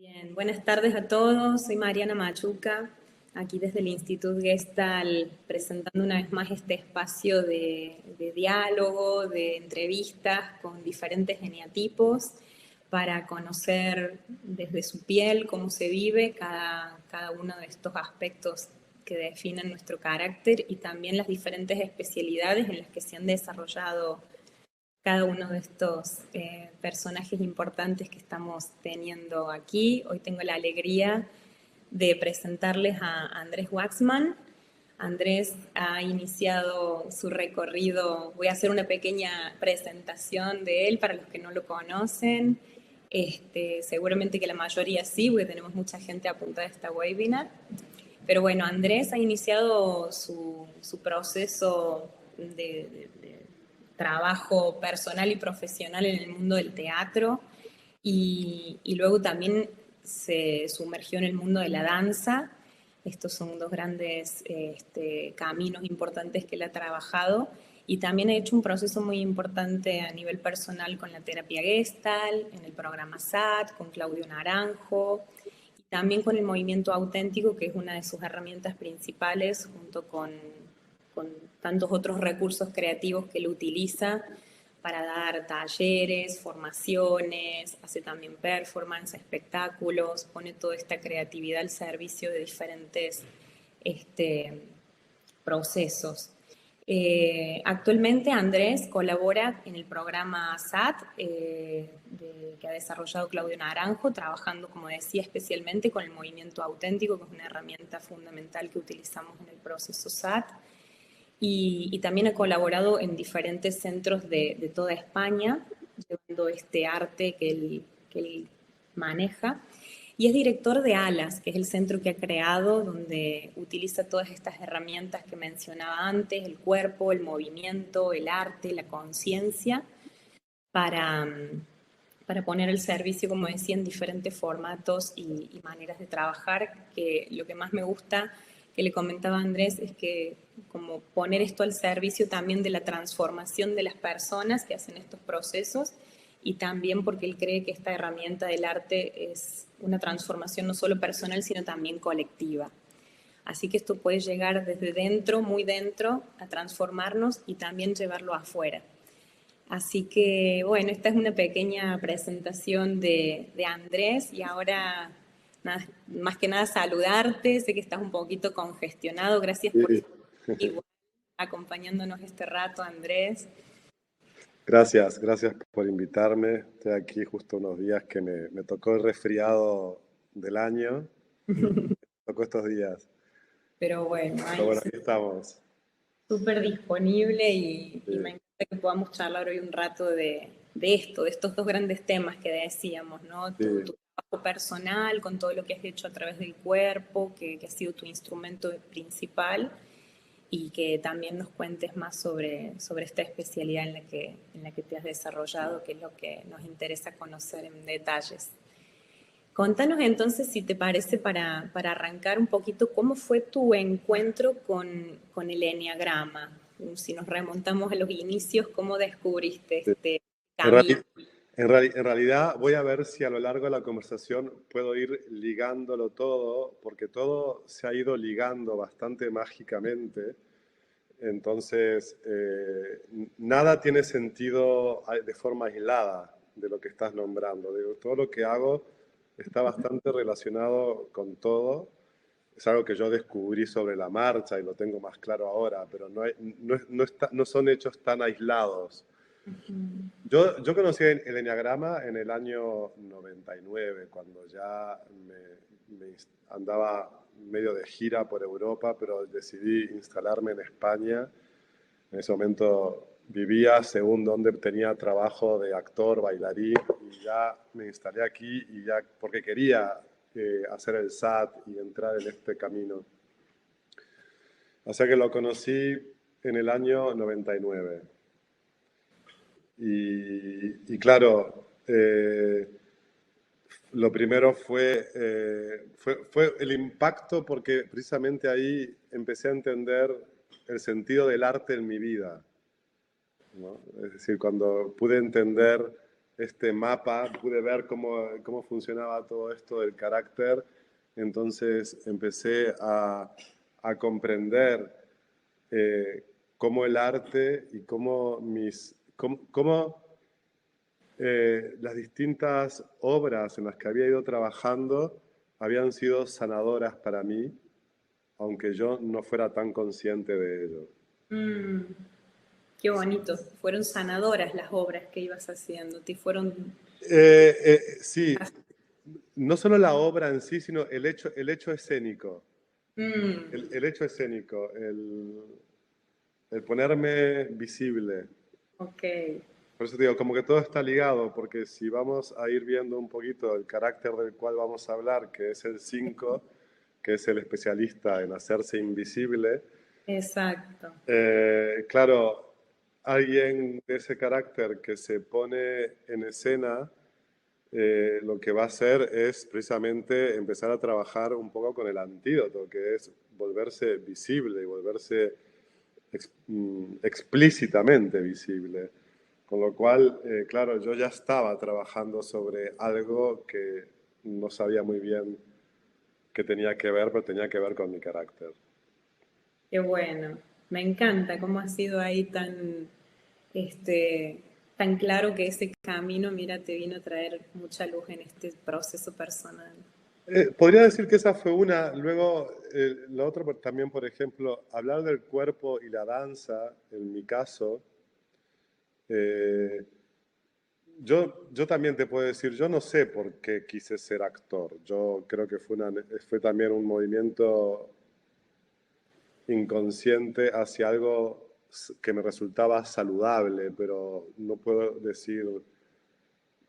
Bien, buenas tardes a todos. Soy Mariana Machuca, aquí desde el Instituto Gestalt, presentando una vez más este espacio de diálogo, de entrevistas con diferentes geniatipos para conocer desde su piel cómo se vive cada uno de estos aspectos que definen nuestro carácter y también las diferentes especialidades en las que se han desarrollado cada uno de estos personajes importantes que estamos teniendo aquí. Hoy tengo la alegría de presentarles a Andrés Waxman. Andrés ha iniciado su recorrido, voy a hacer una pequeña presentación de él para los que no lo conocen. Seguramente que la mayoría sí, porque tenemos mucha gente apuntada a esta webinar. Pero bueno, Andrés ha iniciado su proceso de trabajo personal y profesional en el mundo del teatro y luego también se sumergió en el mundo de la danza. Estos son dos grandes caminos importantes que él ha trabajado y también ha hecho un proceso muy importante a nivel personal con la terapia Gestalt, en el programa SAT, con Claudio Naranjo y también con el movimiento auténtico, que es una de sus herramientas principales junto con tantos otros recursos creativos que él utiliza para dar talleres, formaciones, hace también performance, espectáculos, pone toda esta creatividad al servicio de diferentes procesos. Actualmente Andrés colabora en el programa SAT que ha desarrollado Claudio Naranjo, trabajando, como decía, especialmente con el movimiento auténtico, que es una herramienta fundamental que utilizamos en el proceso SAT. Y también ha colaborado en diferentes centros de toda España, llevando este arte que él maneja. Y es director de ALAS, que es el centro que ha creado, donde utiliza todas estas herramientas que mencionaba antes, el cuerpo, el movimiento, el arte, la conciencia, para, para poner el servicio, como decía, en diferentes formatos y maneras de trabajar, que lo que más me gusta, que le comentaba a Andrés, es que como poner esto al servicio también de la transformación de las personas que hacen estos procesos y también porque él cree que esta herramienta del arte es una transformación no solo personal, sino también colectiva. Así que esto puede llegar desde dentro, muy dentro, a transformarnos y también llevarlo afuera. Así que, bueno, esta es una pequeña presentación de Andrés y ahora, nada, más que nada, saludarte. Sé que estás un poquito congestionado. Gracias por Sí. estar igual acompañándonos este rato, Andrés. Gracias por invitarme. Estoy aquí justo unos días que me tocó el resfriado del año y me tocó estos días. Pero bueno, Pero ahí bueno, aquí estamos. súper disponible y me Sí, encanta que podamos charlar hoy un rato de esto, de estos dos grandes temas que decíamos, ¿no? Tu sí. trabajo personal, con todo lo que has hecho a través del cuerpo, que ha sido tu instrumento principal, y que también nos cuentes más sobre esta especialidad en la que te has desarrollado, que es lo que nos interesa conocer en detalles. Contanos entonces, si te parece, para arrancar un poquito, ¿cómo fue tu encuentro con el eneagrama? Si nos remontamos a los inicios, ¿cómo descubriste Sí. este En camino? en realidad voy a ver si a lo largo de la conversación puedo ir ligándolo todo, porque todo se ha ido ligando bastante mágicamente. Entonces, nada tiene sentido de forma aislada de lo que estás nombrando. Digo, todo lo que hago está bastante relacionado con todo. Es algo que yo descubrí sobre la marcha y lo tengo más claro ahora, pero no son hechos tan aislados. Yo conocí el enneagrama en el año 99, cuando ya me andaba medio de gira por Europa, pero decidí instalarme en España. En ese momento vivía según donde tenía trabajo de actor, bailarín, y ya me instalé aquí y ya porque quería hacer el SAT y entrar en este camino. O sea que lo conocí en el año 99. Y claro, lo primero fue el impacto porque precisamente ahí empecé a entender el sentido del arte en mi vida, ¿no? Es decir, cuando pude entender este mapa, pude ver cómo funcionaba todo esto del carácter. Entonces empecé a comprender cómo el arte y cómo las distintas obras en las que había ido trabajando habían sido sanadoras para mí, aunque yo no fuera tan consciente de ello. Mm, qué bonito. Fueron sanadoras las obras que ibas haciendo. Te fueron... Sí, no solo la obra en sí, sino el hecho escénico. Mm, El hecho escénico, el ponerme visible. ok. Por eso te digo, como que todo está ligado, porque si vamos a ir viendo un poquito el carácter del cual vamos a hablar, que es el 5, que es el especialista en hacerse invisible, Exacto. claro, alguien de ese carácter que se pone en escena, lo que va a hacer es precisamente empezar a trabajar un poco con el antídoto, que es volverse visible y volverse explícitamente visible. Con lo cual, claro, yo ya estaba trabajando sobre algo que no sabía muy bien qué tenía que ver, pero tenía que ver con mi carácter. Qué bueno. Me encanta cómo ha sido ahí este, tan claro que ese camino, mira, te vino a traer mucha luz en este proceso personal. Podría decir que esa fue una. Luego, la otra también, por ejemplo, hablar del cuerpo y la danza, en mi caso, eh, yo también te puedo decir, yo no sé por qué quise ser actor. Yo creo que fue también un movimiento inconsciente hacia algo que me resultaba saludable, pero no puedo decir,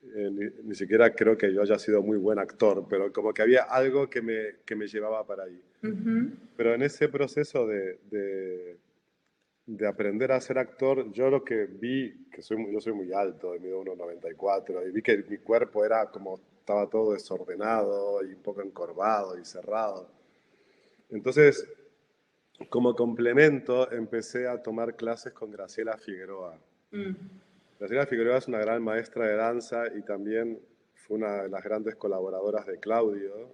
ni siquiera creo que yo haya sido muy buen actor, pero como que había algo que me llevaba para ahí. Ujú. Pero en ese proceso de aprender a ser actor, yo lo que vi, yo soy muy alto, mido 1,94, y vi que mi cuerpo era como, estaba todo desordenado y un poco encorvado y cerrado. Entonces, como complemento, empecé a tomar clases con Graciela Figueroa. Mm. Graciela Figueroa es una gran maestra de danza y también fue una de las grandes colaboradoras de Claudio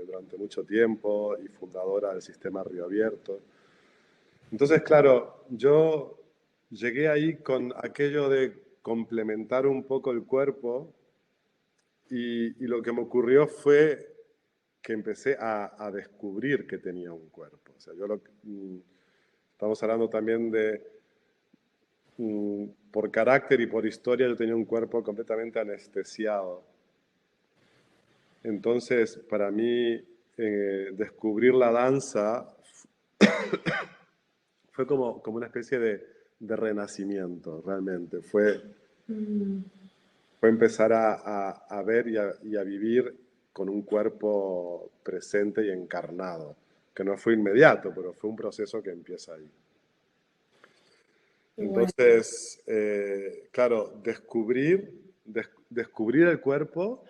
durante mucho tiempo y fundadora del sistema Río Abierto. Entonces, claro, yo llegué ahí con aquello de complementar un poco el cuerpo y lo que me ocurrió fue que empecé a descubrir que tenía un cuerpo. O sea, estamos hablando también de, por carácter y por historia, yo tenía un cuerpo completamente anestesiado. Entonces, para mí, descubrir la danza fue como una especie de renacimiento, realmente. Mm. Fue empezar a ver y a vivir con un cuerpo presente y encarnado, que no fue inmediato, pero fue un proceso que empieza ahí. Qué bueno. Entonces, claro, descubrir el cuerpo,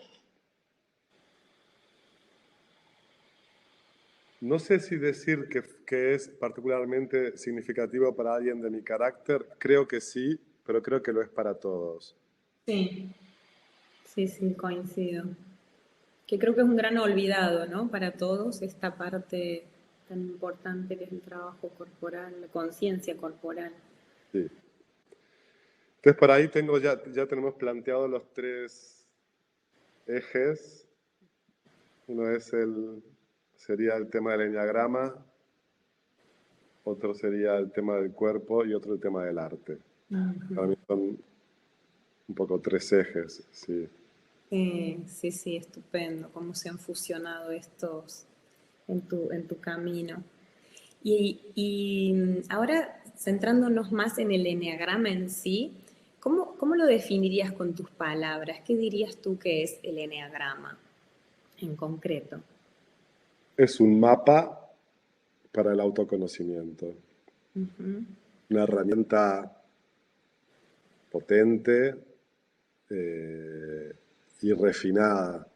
no sé si decir que es particularmente significativo para alguien de mi carácter, creo que sí, pero creo que lo es para todos. Sí, sí, sí, coincido. Que creo que es un gran olvidado, ¿no? Para todos, esta parte tan importante que es el trabajo corporal, la conciencia corporal. Sí. Entonces, por ahí ya tenemos planteados los tres ejes. Uno sería el tema del enneagrama, otro sería el tema del cuerpo y otro el tema del arte. Para Ujú. mí son un poco tres ejes, sí. Sí, sí, sí, estupendo, cómo se han fusionado estos en tu camino. Ahora, centrándonos más en el eneagrama en sí, ¿cómo lo definirías con tus palabras? ¿Qué dirías tú que es el eneagrama en concreto? Es un mapa para el autoconocimiento, Ujú. una herramienta potente y refinada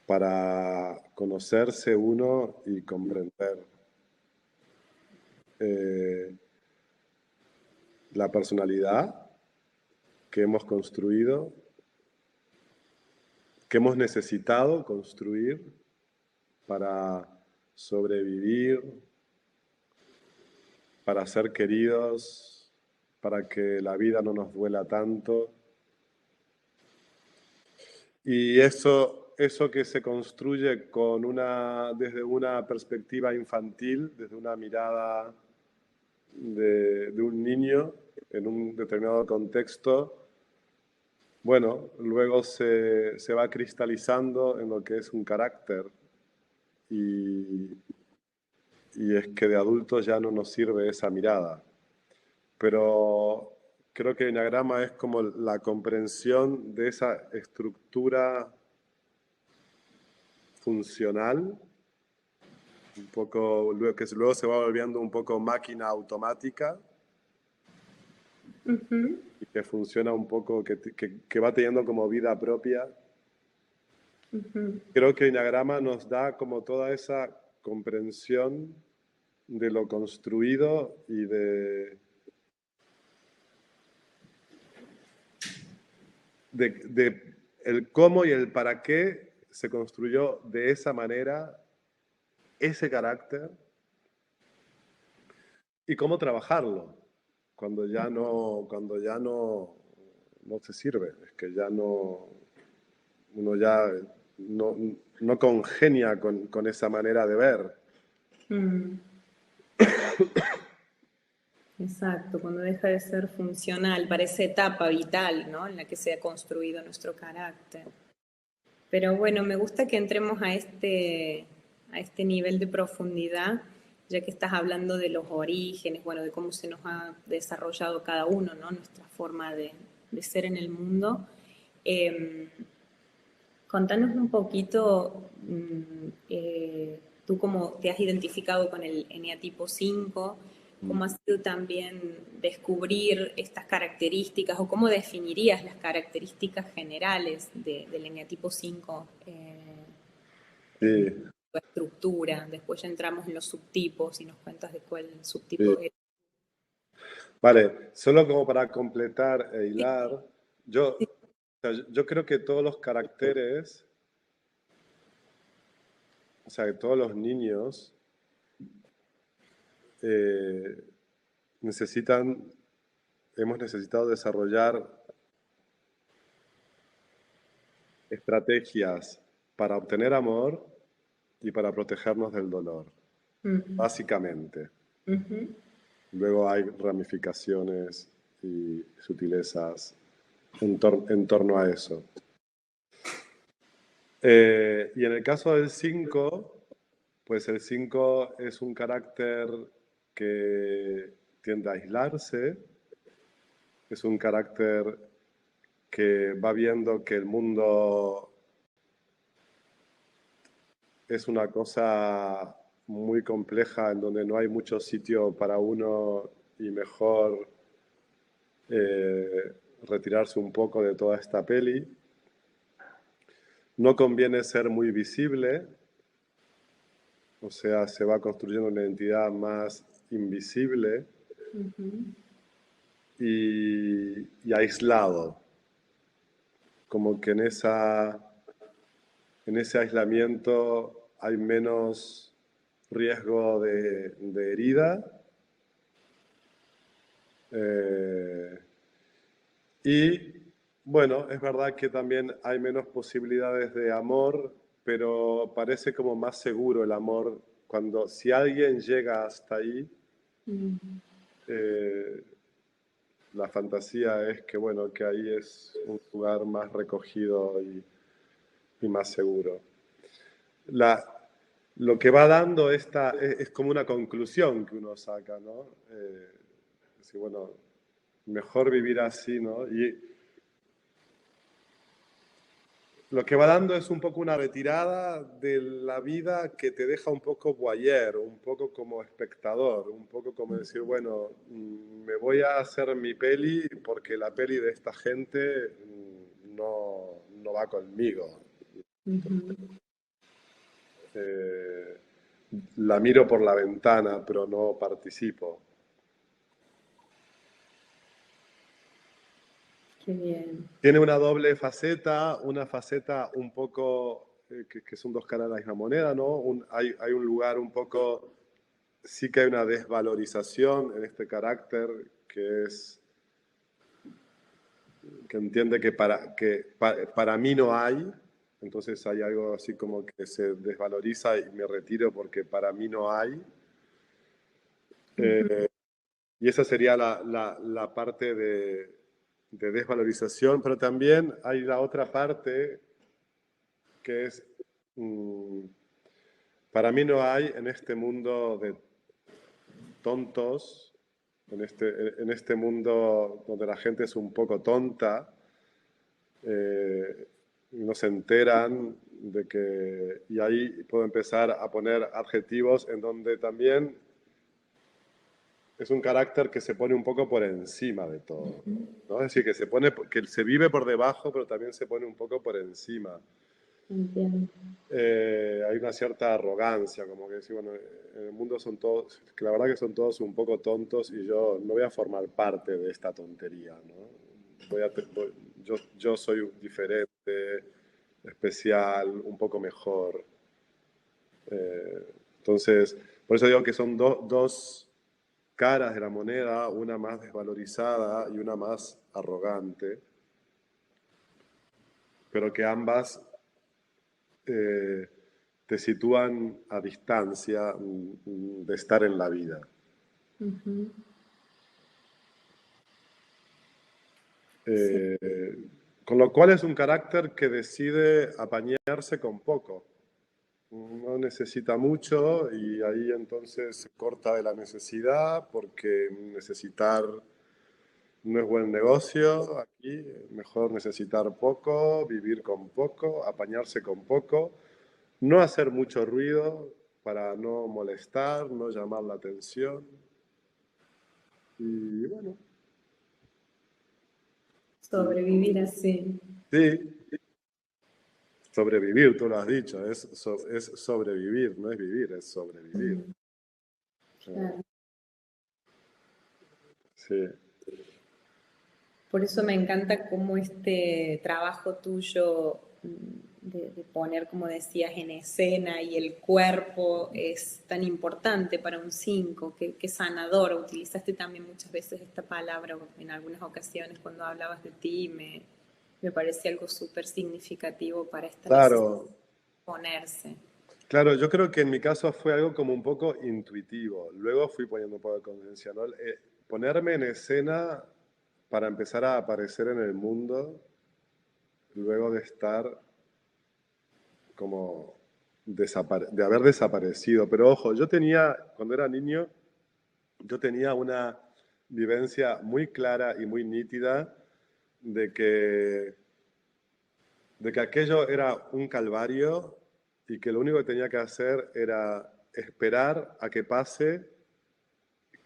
para conocerse uno y comprender la personalidad, que hemos construido, que hemos necesitado construir para sobrevivir, para ser queridos, para que la vida no nos duela tanto. Y eso que se construye desde una perspectiva infantil, desde una mirada de un niño en un determinado contexto, bueno, luego se va cristalizando en lo que es un carácter y, y es que de adultos ya no nos sirve esa mirada. Pero creo que el enneagrama es como la comprensión de esa estructura funcional, un poco, que luego se va volviendo un poco máquina automática y que funciona un poco, que va teniendo como vida propia. Creo que el enneagrama nos da como toda esa comprensión de lo construido y de el cómo y el para qué se construyó de esa manera ese carácter y cómo trabajarlo cuando ya no se sirve, es que ya no, uno ya no congenia con esa manera de ver. Exacto, cuando deja de ser funcional para esa etapa vital, ¿no? En la que se ha construido nuestro carácter. Pero bueno, me gusta que entremos a este nivel de profundidad, ya que estás hablando de los orígenes, bueno, de cómo se nos ha desarrollado cada uno, ¿no? Nuestra forma de ser en el mundo. Contanos un poquito, tú cómo te has identificado con el eneatipo 5, cómo ha sido también descubrir estas características o cómo definirías las características generales del eneatipo 5, Sí, su estructura. Después ya entramos en los subtipos y nos cuentas de cuál sí. subtipo es. Vale, solo como para completar e hilar, yo creo que todos los caracteres, o sea, que todos los niños hemos necesitado desarrollar estrategias para obtener amor y para protegernos del dolor, básicamente. Luego hay ramificaciones y sutilezas en torno a eso. Y en el caso del 5, pues el 5 es un carácter que tiende a aislarse, es un carácter que va viendo que el mundo es una cosa muy compleja en donde no hay mucho sitio para uno y mejor retirarse un poco de toda esta peli. No conviene ser muy visible, o sea, se va construyendo una identidad más invisible y aislado, como que en ese aislamiento hay menos riesgo de herida y bueno, es verdad que también hay menos posibilidades de amor, pero parece como más seguro el amor si alguien llega hasta ahí. La fantasía es que, bueno, que ahí es un lugar más recogido y más seguro. Lo que va dando es como una conclusión que uno saca, ¿no? Decir, bueno, mejor vivir así, ¿no? Y lo que va dando es un poco una retirada de la vida que te deja un poco voyeur, un poco como espectador, un poco como decir, bueno, me voy a hacer mi peli porque la peli de esta gente no va conmigo. La miro por la ventana, pero no participo. Qué bien. Tiene una doble faceta, una faceta un poco, que son dos caras de la misma moneda, ¿no? Hay un lugar un poco, sí que hay una desvalorización en este carácter que es, que entiende que para mí no hay, entonces hay algo así como que se desvaloriza y me retiro porque para mí no hay. Ujú. Eh, y esa sería la parte de desvalorización, pero también hay la otra parte que es, mm, para mí no hay en este mundo de tontos, en este mundo donde la gente es un poco tonta, no se enteran de que, y ahí puedo empezar a poner adjetivos en donde también es un carácter que se pone un poco por encima de todo, ¿no? Es decir, que se vive por debajo, pero también se pone un poco por encima. Entiendo. Hay una cierta arrogancia, como que decir, bueno, en el mundo son todos, que la verdad que son todos un poco tontos y yo no voy a formar parte de esta tontería, ¿no? Yo soy diferente, especial, un poco mejor. Entonces, por eso digo que son dos caras de la moneda, una más desvalorizada y una más arrogante, pero que ambas eh, te sitúan a distancia de estar en la vida. Ujú. Sí. Eh, con lo cual es un carácter que decide apañarse con poco. No necesita mucho y ahí entonces se corta de la necesidad porque necesitar no es buen negocio. Aquí mejor necesitar poco, vivir con poco, apañarse con poco, no hacer mucho ruido para no molestar, no llamar la atención. Y bueno, Sobrevivir así. sí, sobrevivir, tú lo has dicho, es sobrevivir, no es vivir, es sobrevivir. Mm, Eh, claro. sí, Por eso me encanta cómo este trabajo tuyo de poner, como decías, en escena y el cuerpo es tan importante para un 5, que sanador. Utilizaste también muchas veces esta palabra en algunas ocasiones cuando hablabas de ti. Me parece algo súper significativo para esta necesidad claro, de ponerse. claro, yo creo que en mi caso fue algo como un poco intuitivo. Luego fui poniendo un poco de conciencia, ¿no? Ponerme en escena para empezar a aparecer en el mundo, luego de estar como de haber desaparecido. Pero ojo, cuando era niño, yo tenía una vivencia muy clara y muy nítida de que, de que aquello era un calvario y que lo único que tenía que hacer era esperar a que pase,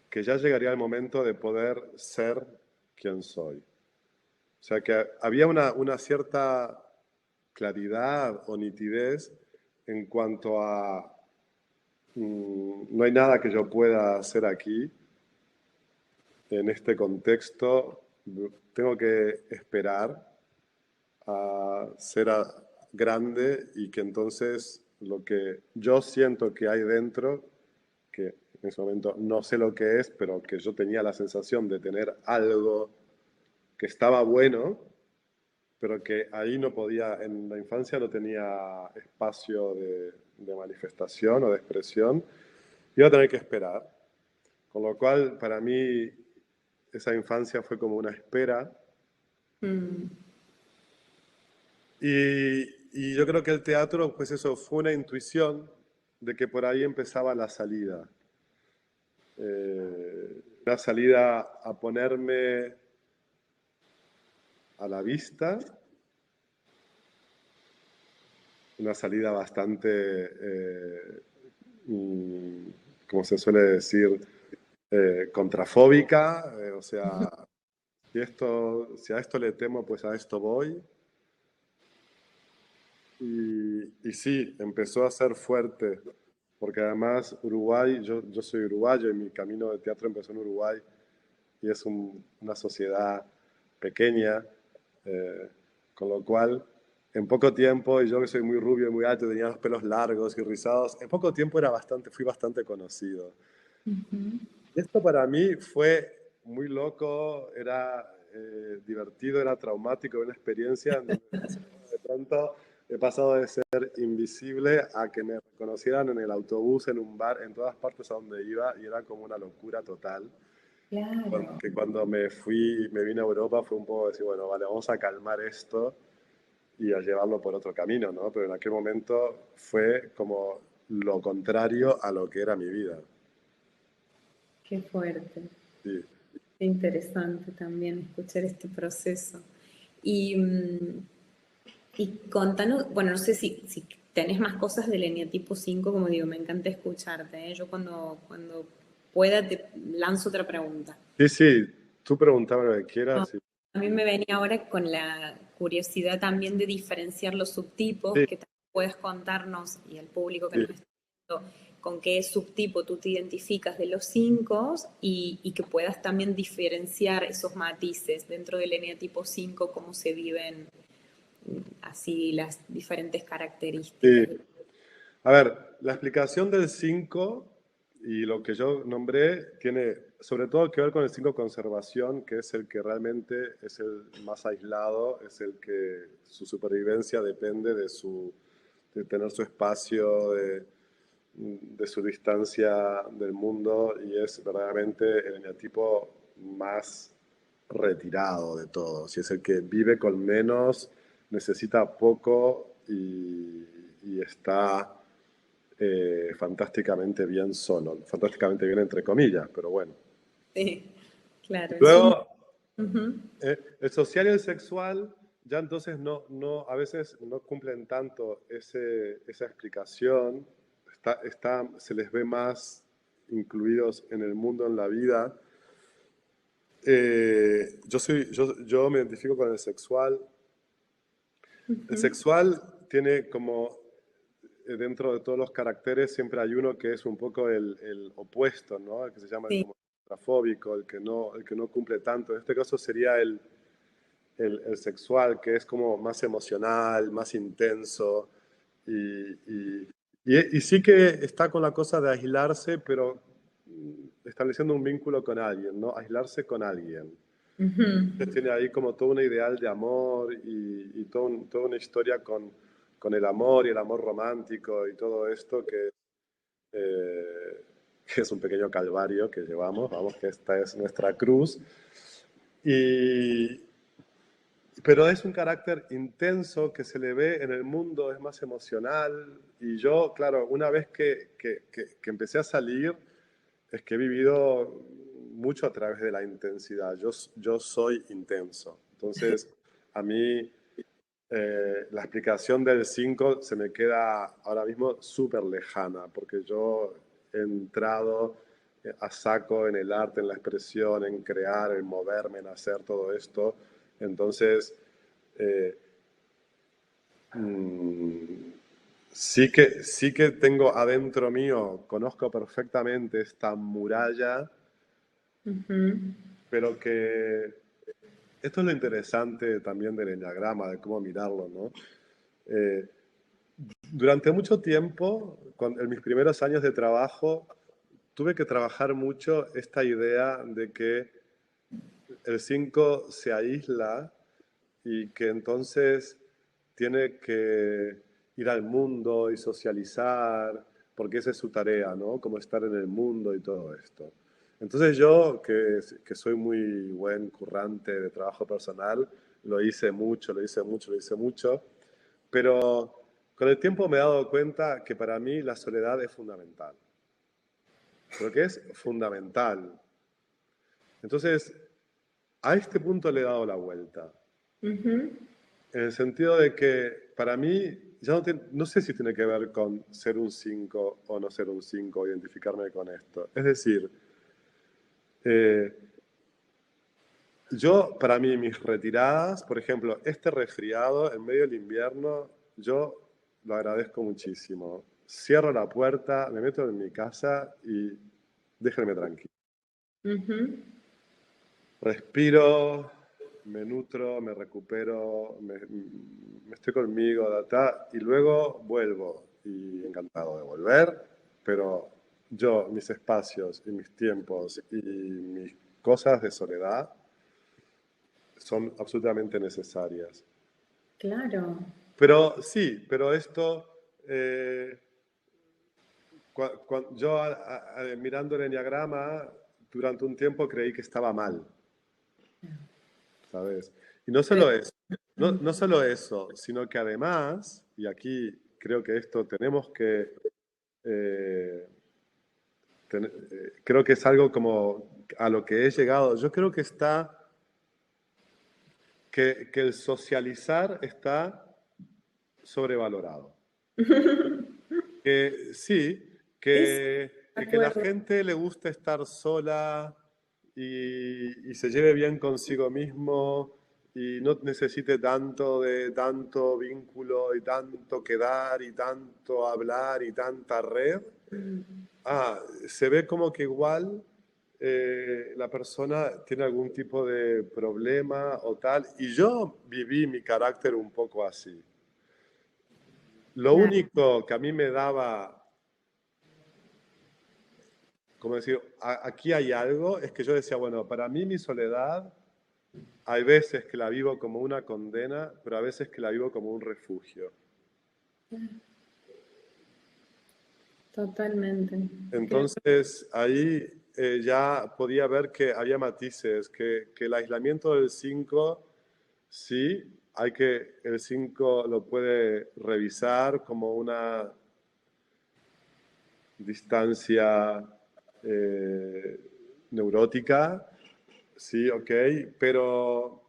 que ya llegaría el momento de poder ser quien soy. O sea que había una cierta claridad o nitidez en cuanto a no hay nada que yo pueda hacer aquí en este contexto, tengo que esperar a ser grande y que entonces lo que yo siento que hay dentro, que en ese momento no sé lo que es, pero que yo tenía la sensación de tener algo que estaba bueno, pero que ahí no podía, en la infancia no tenía espacio de manifestación o de expresión, iba a tener que esperar. Con lo cual, para mí, esa infancia fue como una espera. Mm, Y yo creo que el teatro, pues eso, fue una intuición de que por ahí empezaba la salida. Una salida a ponerme a la vista, una salida bastante, como se suele decir, contrafóbica, o sea, si a esto le temo, pues a esto voy. Y sí, empezó a ser fuerte, porque además Uruguay, yo soy uruguayo y mi camino de teatro empezó en Uruguay y es una sociedad pequeña Con lo cual, en poco tiempo, y yo que soy muy rubio y muy alto, tenía los pelos largos y rizados, en poco tiempo fui bastante conocido. Ujú. Y esto para mí fue muy loco, era divertido, era traumático, una experiencia en donde de pronto he pasado de ser invisible a que me reconocieran en el autobús, en un bar, en todas partes a donde iba, y era como una locura total. Claro. Que cuando me vine a Europa fue un poco decir, bueno, vale, vamos a calmar esto y a llevarlo por otro camino, ¿no? Pero en aquel momento fue como lo contrario a lo que era mi vida. Qué fuerte. Sí, Qué interesante también escuchar este proceso. Y, y contanos, bueno, no sé si tenés más cosas del eneatipo 5, como digo, me encanta escucharte, ¿eh? Yo cuando pueda te lanzo otra pregunta. sí, sí, tú preguntame lo que No, quieras. a mí me venía ahora con la curiosidad también de diferenciar los subtipos, Sí, que también puedes contarnos, y al público que sí, nos está viendo, con qué subtipo tú te identificas de los 5 y que puedas también diferenciar esos matices dentro del eneatipo 5, cómo se viven así las diferentes sí. características. A ver, la explicación del 5 y lo que yo nombré tiene sobre todo que ver con el 5 conservación, que es el que realmente es el más aislado, es el que su supervivencia depende de tener su espacio, de su distancia del mundo y es verdaderamente el eneatipo más retirado de todos. Y es el que vive con menos, necesita poco y está fantásticamente bien solo. Fantásticamente bien entre comillas, pero bueno. Sí, claro, es un... Luego, Ujú. el social y el sexual ya entonces a veces no cumplen tanto esa explicación, se les ve más incluidos en el mundo, en la vida. Yo me identifico con el sexual. El sexual tiene como, dentro de todos los caracteres, siempre hay uno que es un poco el opuesto, ¿no? El que se llama Sí, como trafóbico, el que no cumple tanto. En este caso sería el sexual, que es como más emocional, más intenso, y, y sí que está con la cosa de aislarse, pero estableciendo un vínculo con alguien, ¿no? Aislarse con alguien. Entonces tiene ahí como todo un ideal de amor y toda una historia con el amor y el amor romántico y todo esto eh, que es un pequeño calvario que llevamos, vamos, que esta es nuestra cruz. Y, pero es un carácter intenso que se le ve en el mundo, es más emocional. Y yo, claro, una vez que empecé a salir, es que he vivido mucho a través de la intensidad. Yo soy intenso. Entonces, a mí la explicación del 5 se me queda ahora mismo súper lejana, porque yo he entrado a saco en el arte, en la expresión, en crear, en moverme, en hacer todo esto. Entonces, eh, mm, sí que tengo adentro mío, conozco perfectamente esta muralla, ujú. pero que esto es lo interesante también del enneagrama, de cómo mirarlo, ¿no? Eh, Durante mucho tiempo, en mis primeros años de trabajo, tuve que trabajar mucho esta idea de que el 5 se aísla y que entonces tiene que ir al mundo y socializar, porque esa es su tarea, ¿no? Como estar en el mundo y todo esto. Entonces yo, que soy muy buen currante de trabajo personal, lo hice mucho, lo hice mucho, lo hice mucho, pero con el tiempo me he dado cuenta que para mí la soledad es fundamental, pero que es fundamental. Entonces, a este punto le he dado la vuelta. En el sentido de que para mí, ya no sé si tiene que ver con ser un 5 o no ser un 5, identificarme con esto. Es decir, eh, para mí, mis retiradas, por ejemplo, este resfriado en medio del invierno, yo lo agradezco muchísimo. Cierro la puerta, me meto en mi casa y déjenme tranquilo. Respiro, me nutro, me recupero, me estoy conmigo, y luego vuelvo. Y encantado de volver, pero yo, mis espacios y mis tiempos y mis cosas de soledad son absolutamente necesarias. Claro. Pero sí, pero esto, yo mirando el enneagrama, durante un tiempo creí que estaba mal, ¿sabes? Y no solo eso, no solo eso, sino que además, y aquí creo que esto tenemos que, eh, creo que es algo como a lo que he llegado, yo creo que que el socializar está sobrevalorado. Que sí, Sí, sí, de que la acuerdo. gente le gusta estar sola y se lleve bien consigo mismo y no necesite tanto vínculo y tanto quedar y tanto hablar y tanta red. Se ve como que igual la persona tiene algún tipo de problema o tal. Y yo viví mi carácter un poco así. Lo Claro. único que a mí me daba, como decir, aquí hay algo, es que yo decía, bueno, para mí mi soledad, hay veces que la vivo como una condena, pero a veces que la vivo como un refugio. Totalmente. Creo Entonces ahí ya podía ver que había matices, que el aislamiento del 5 sí, el 5 lo puede revisar como una distancia eh, neurótica, sí, ok, pero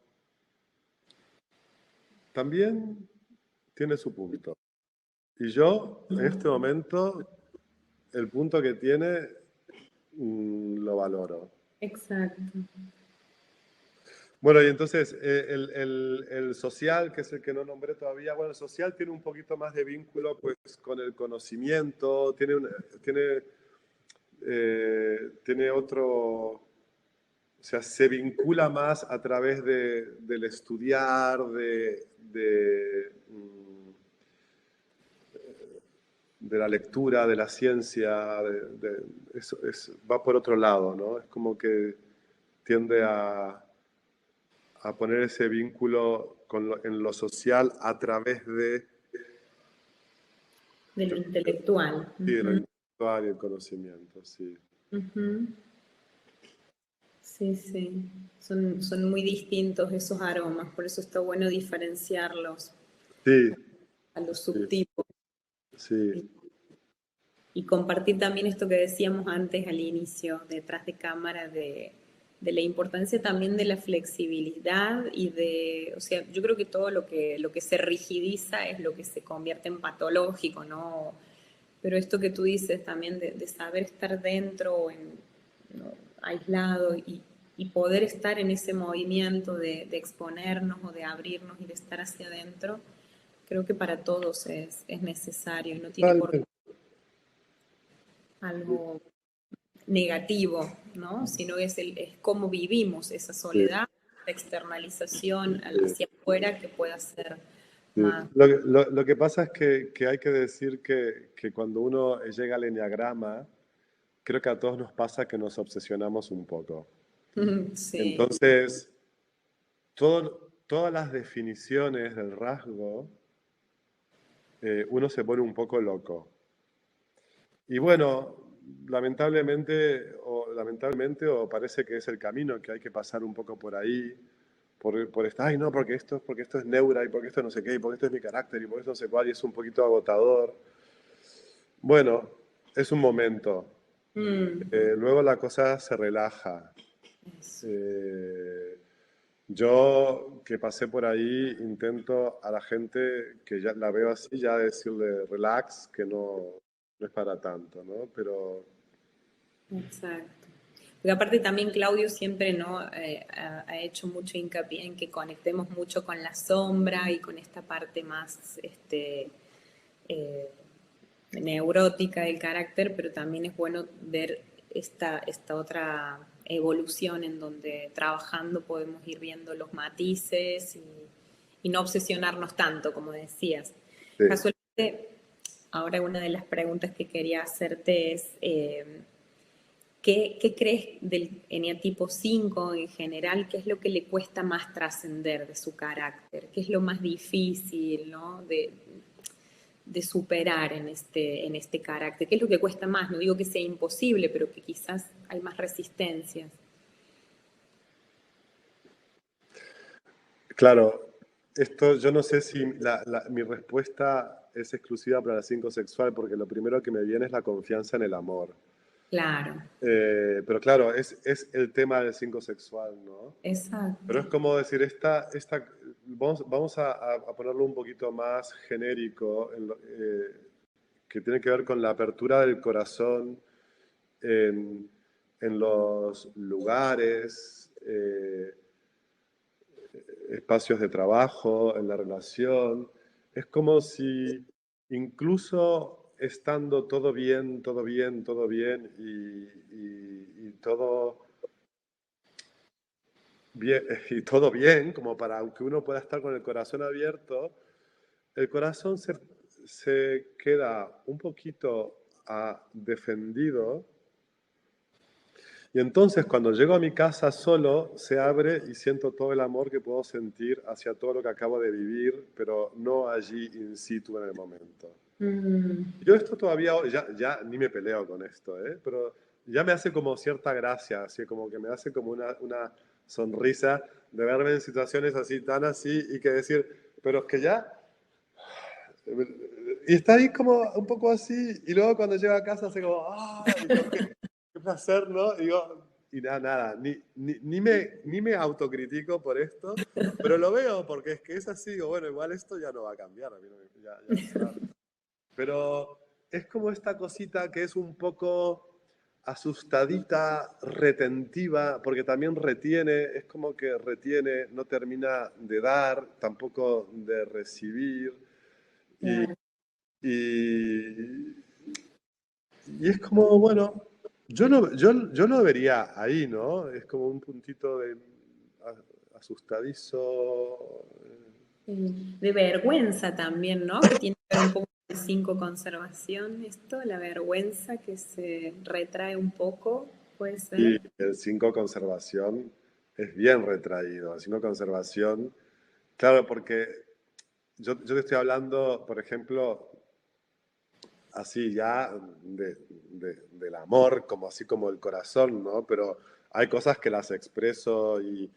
también tiene su punto. Y yo, en este momento, el punto que tiene, lo valoro. exacto. Bueno, y entonces el social, que es el que no nombré todavía, bueno, el social tiene un poquito más de vínculo pues, con el conocimiento, tiene otro, o sea, se vincula más a través del estudiar, de la lectura, de la ciencia, va por otro lado, ¿no? Es como que tiende a poner ese vínculo en lo social a través De lo intelectual. sí, de lo Ujú, intelectual y el conocimiento, sí. ujú. Sí, sí. Son muy distintos esos aromas, por eso está bueno diferenciarlos Sí, a los sí, subtipos. sí, Y compartir también esto que decíamos antes al inicio, detrás de cámara, de la importancia también de la flexibilidad y de, o sea, yo creo que todo lo que se rigidiza es lo que se convierte en patológico, ¿no? Pero esto que tú dices también de saber estar dentro o en, ¿no? aislado y poder estar en ese movimiento de exponernos o de abrirnos y de estar hacia adentro, creo que para todos es necesario y no tiene por qué totalmente. algo negativo, ¿no? Sino es cómo vivimos esa Sí, soledad, la externalización sí, hacia afuera que pueda ser sí. más. Lo que pasa es que hay que decir que cuando uno llega al enneagrama, creo que a todos nos pasa que nos obsesionamos un poco. Sí, Entonces, todas las definiciones del rasgo, uno se pone un poco loco. Y bueno, lamentablemente, o parece que es el camino, que hay que pasar un poco por ahí, por estar, ay no, porque esto es neura, y porque esto no sé qué, y porque esto es mi carácter, y porque esto no sé cuál, y es un poquito agotador. Bueno, es un momento. Luego la cosa se relaja. eso. Eh, yo que pasé por ahí intento a la gente que ya la veo así ya decirle relax, que no es para tanto, ¿no? Pero Exacto. Porque aparte también Claudio siempre ¿no? Ha hecho mucho hincapié en que conectemos mucho con la sombra y con esta parte más eh, neurótica del carácter, pero también es bueno ver esta otra evolución en donde trabajando podemos ir viendo los matices y no obsesionarnos tanto, como decías. Sí. Casualmente, ahora una de las preguntas que quería hacerte es, ¿qué crees del eneatipo 5 en general? ¿Qué es lo que le cuesta más trascender de su carácter? ¿Qué es lo más difícil, ¿no? de superar en este carácter? ¿Qué es lo que cuesta más? No digo que sea imposible, pero que quizás hay más resistencias. Claro, esto yo no sé si mi respuesta es exclusiva para el 5 sexual, porque lo primero que me viene es la confianza en el amor. Claro, Pero claro, es el tema del 5 sexual, ¿no? exacto. Pero es como decir, vamos a ponerlo un poquito más genérico, que tiene que ver con la apertura del corazón en, en los lugares, espacios de trabajo, en la relación. Es como si incluso estando todo bien, todo bien, todo bien y todo bien, y todo bien, como para que uno pueda estar con el corazón abierto, el corazón se queda un poquito defendido. Y entonces cuando llego a mi casa solo, se abre y siento todo el amor que puedo sentir hacia todo lo que acabo de vivir, pero no allí in situ en el momento. Yo esto todavía, ya ni me peleo con esto, ¿eh? Pero ya me hace como cierta gracia, así como que me hace como una sonrisa de verme en situaciones así, tan así, y que decir, pero es que ya... Y está ahí como un poco así, y luego cuando llego a casa hace como, ¡ah! Digo, qué placer, ¿no? Y nada, ni me autocritico por esto, pero lo veo porque es que es así, digo, bueno, igual esto ya no va a cambiar, a mí ya está. Pero es como esta cosita que es un poco asustadita, retentiva, porque también retiene, es como que retiene, no termina de dar, tampoco de recibir. Y, Claro. y, y es como, bueno, yo lo vería ahí, ¿no? Es como un puntito de asustadizo. De vergüenza también, ¿no? Que tiene que ver un poco con el 5 conservación, esto, la vergüenza que se retrae un poco, puede Y ser. el 5 conservación es bien retraído. El 5 conservación, claro, porque yo te estoy hablando, por ejemplo, así ya del amor, como así como el corazón, ¿no? Pero hay cosas que las expreso y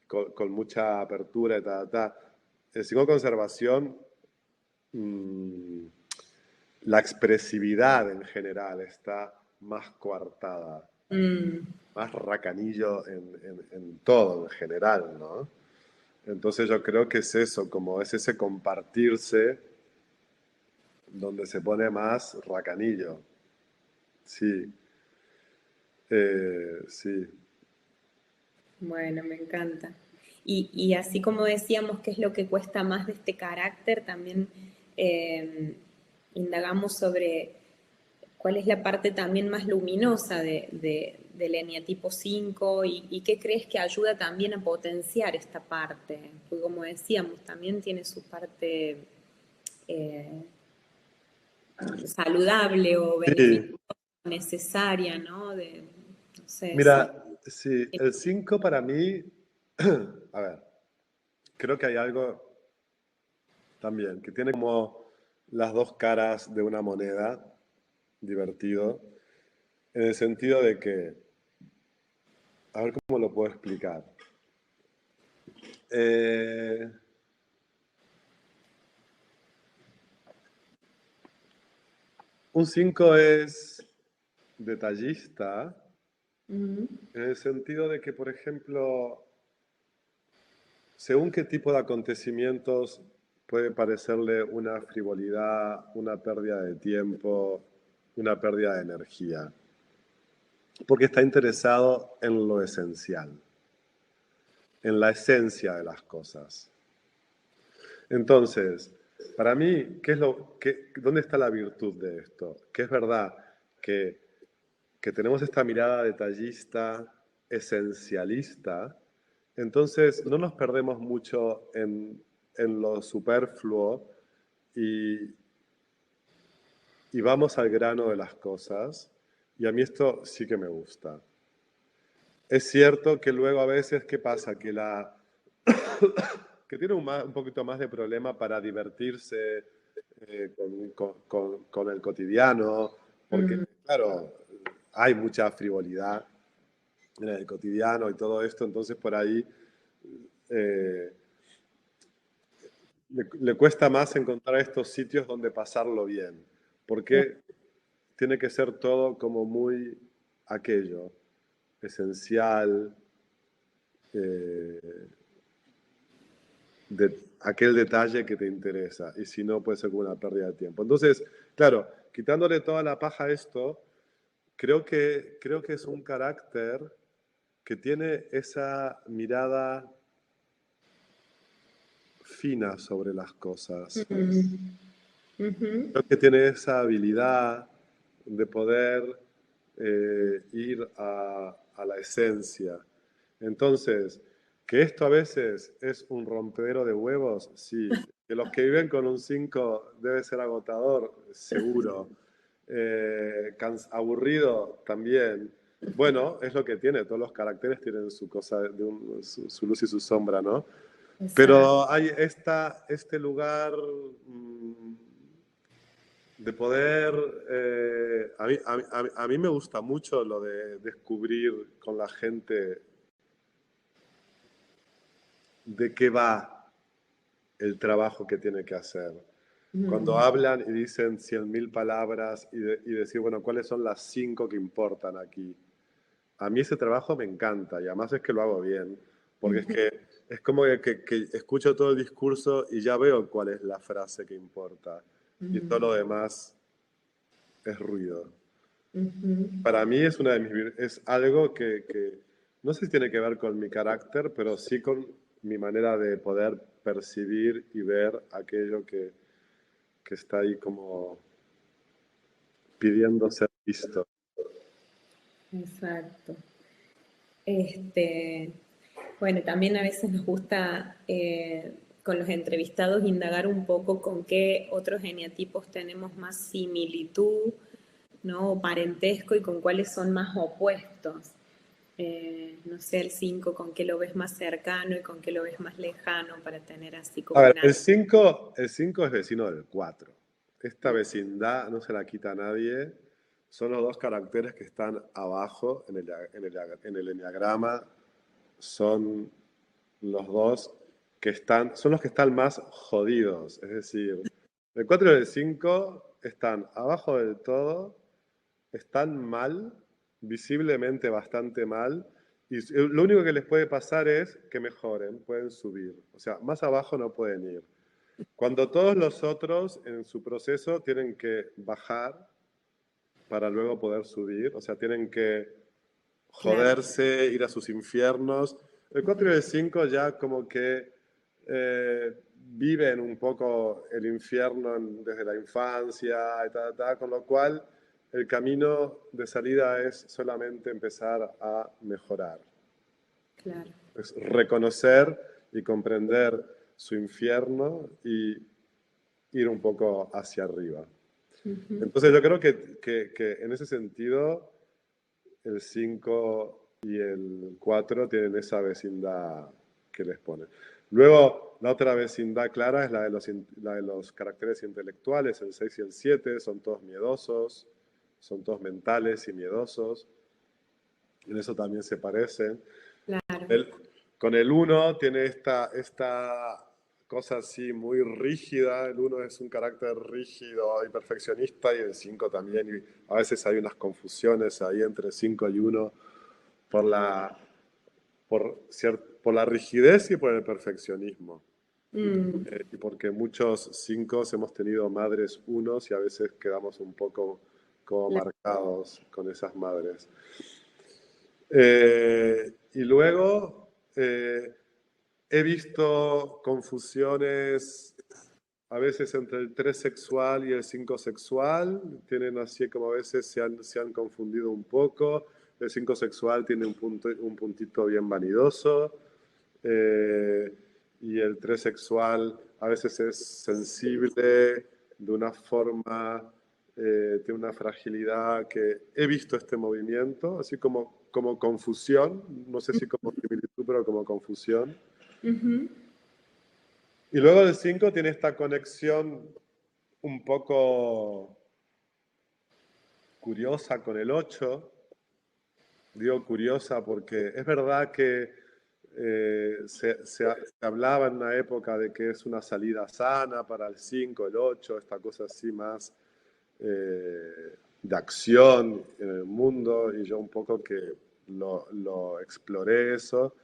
con mucha apertura y tal. El 5 conservación, mmm, la expresividad en general está más coartada, Mm, más racanillo en todo en general, ¿no? Entonces yo creo que es eso, como es ese compartirse donde se pone más racanillo. Sí, sí. bueno, me encanta. Y así como decíamos, qué es lo que cuesta más de este carácter, también indagamos sobre cuál es la parte también más luminosa del eneatipo 5 y qué crees que ayuda también a potenciar esta parte. Porque como decíamos, también tiene su parte eh, saludable o beneficiosa, Sí, necesaria, ¿no? No sé si... mira, sí, el 5 para mí, a ver, creo que hay algo también que tiene como las dos caras de una moneda, divertido, en el sentido de que, a ver cómo lo puedo explicar. Eh, un 5 es detallista Ujú. en el sentido de que, por ejemplo, según qué tipo de acontecimientos puede parecerle una frivolidad, una pérdida de tiempo, una pérdida de energía, porque está interesado en lo esencial, en la esencia de las cosas. Entonces, para mí, ¿dónde está la virtud de esto? Que es verdad que tenemos esta mirada detallista, esencialista, entonces no nos perdemos mucho en lo superfluo y, y vamos al grano de las cosas. Y a mí esto sí que me gusta. Es cierto que luego a veces, ¿qué pasa? Que tiene un poquito más de problema para divertirse con el cotidiano, porque, Mm, claro, hay mucha frivolidad en el cotidiano y todo esto, entonces por ahí eh, le cuesta más encontrar estos sitios donde pasarlo bien, claro. porque tiene que ser todo como muy aquello, esencial, eh, de aquel detalle que te interesa, y si no puede ser como una pérdida de tiempo. Entonces, claro, quitándole toda la paja a esto, creo que es un carácter que tiene esa mirada fina sobre las cosas. Mm, ujú. Creo que tiene esa habilidad de poder ir a la esencia. Entonces, que esto a veces es un rompedero de huevos, sí. Que los que viven con un 5 debe ser agotador, seguro. Aburrido también. Bueno, es lo que tiene, todos los caracteres tienen su cosa, su luz y su sombra, ¿no? Exacto. Pero hay este lugar de poder... a mí me gusta mucho lo de descubrir con la gente de qué va el trabajo que tiene que hacer. Cuando Mm, hablan y dicen 100.000 palabras y decir, bueno, ¿cuáles son las 5 que importan aquí? A mí ese trabajo me encanta y además es que lo hago bien, porque es ujú, que es como que escucho todo el discurso y ya veo cuál es la frase que importa y todo mm, lo demás es ruido. ujú. Para mí es, es algo que no sé si tiene que ver con mi carácter, pero sí con mi manera de poder percibir y ver aquello que está ahí como pidiendo ser visto. Exacto. Este, bueno, también a veces nos gusta con los entrevistados indagar un poco con qué otros eneatipos tenemos más similitud, ¿no? O parentesco y con cuáles son más opuestos. No sé, el 5 con qué lo ves más cercano y con qué lo ves más lejano para tener así A como ver, una... el 5 es vecino del 4. Esta vecindad no se la quita a nadie. Son los dos caracteres que están abajo en el enneagrama. Son los dos son los que están más jodidos. Es decir, el 4 y el 5 están abajo del todo, están mal, visiblemente bastante mal, y lo único que les puede pasar es que mejoren, pueden subir. O sea, más abajo no pueden ir. Cuando todos los otros en su proceso tienen que bajar para luego poder subir, o sea, tienen que Claro, joderse, ir a sus infiernos. El 4 y el 5 ya como que viven un poco el infierno desde la infancia, con lo cual el camino de salida es solamente empezar a mejorar. claro. Es reconocer y comprender su infierno y ir un poco hacia arriba. Ujú. Entonces yo creo que en ese sentido el 5 y el 4 tienen esa vecindad que les pone. Luego, la otra vecindad clara es la de los caracteres intelectuales, el 6 y el 7, son todos miedosos, son todos mentales y miedosos, en eso también se parecen. Claro, El- con el uno tiene esta cosa así muy rígida. El uno es un carácter rígido y perfeccionista y el 5 también. Y a veces hay unas confusiones ahí entre 5 y uno por por la rigidez y por el perfeccionismo. mm, Y porque muchos 5 hemos tenido madres unos y a veces quedamos un poco como claro. marcados con esas madres. Y luego he visto confusiones a veces entre el 3 sexual y el 5 sexual. Tienen así como a veces se han confundido un poco. El 5 sexual tiene un puntito bien vanidoso. Y el 3 sexual a veces es sensible de una forma, tiene una fragilidad que he visto este movimiento, así como confusión, no sé si como similitud, pero como confusión. Ujú. Y luego el 5 tiene esta conexión un poco curiosa con el 8. Digo curiosa porque es verdad que se hablaba en una época de que es una salida sana para el 5, el 8, esta cosa así más de acción en el mundo, y yo un poco que lo exploré eso.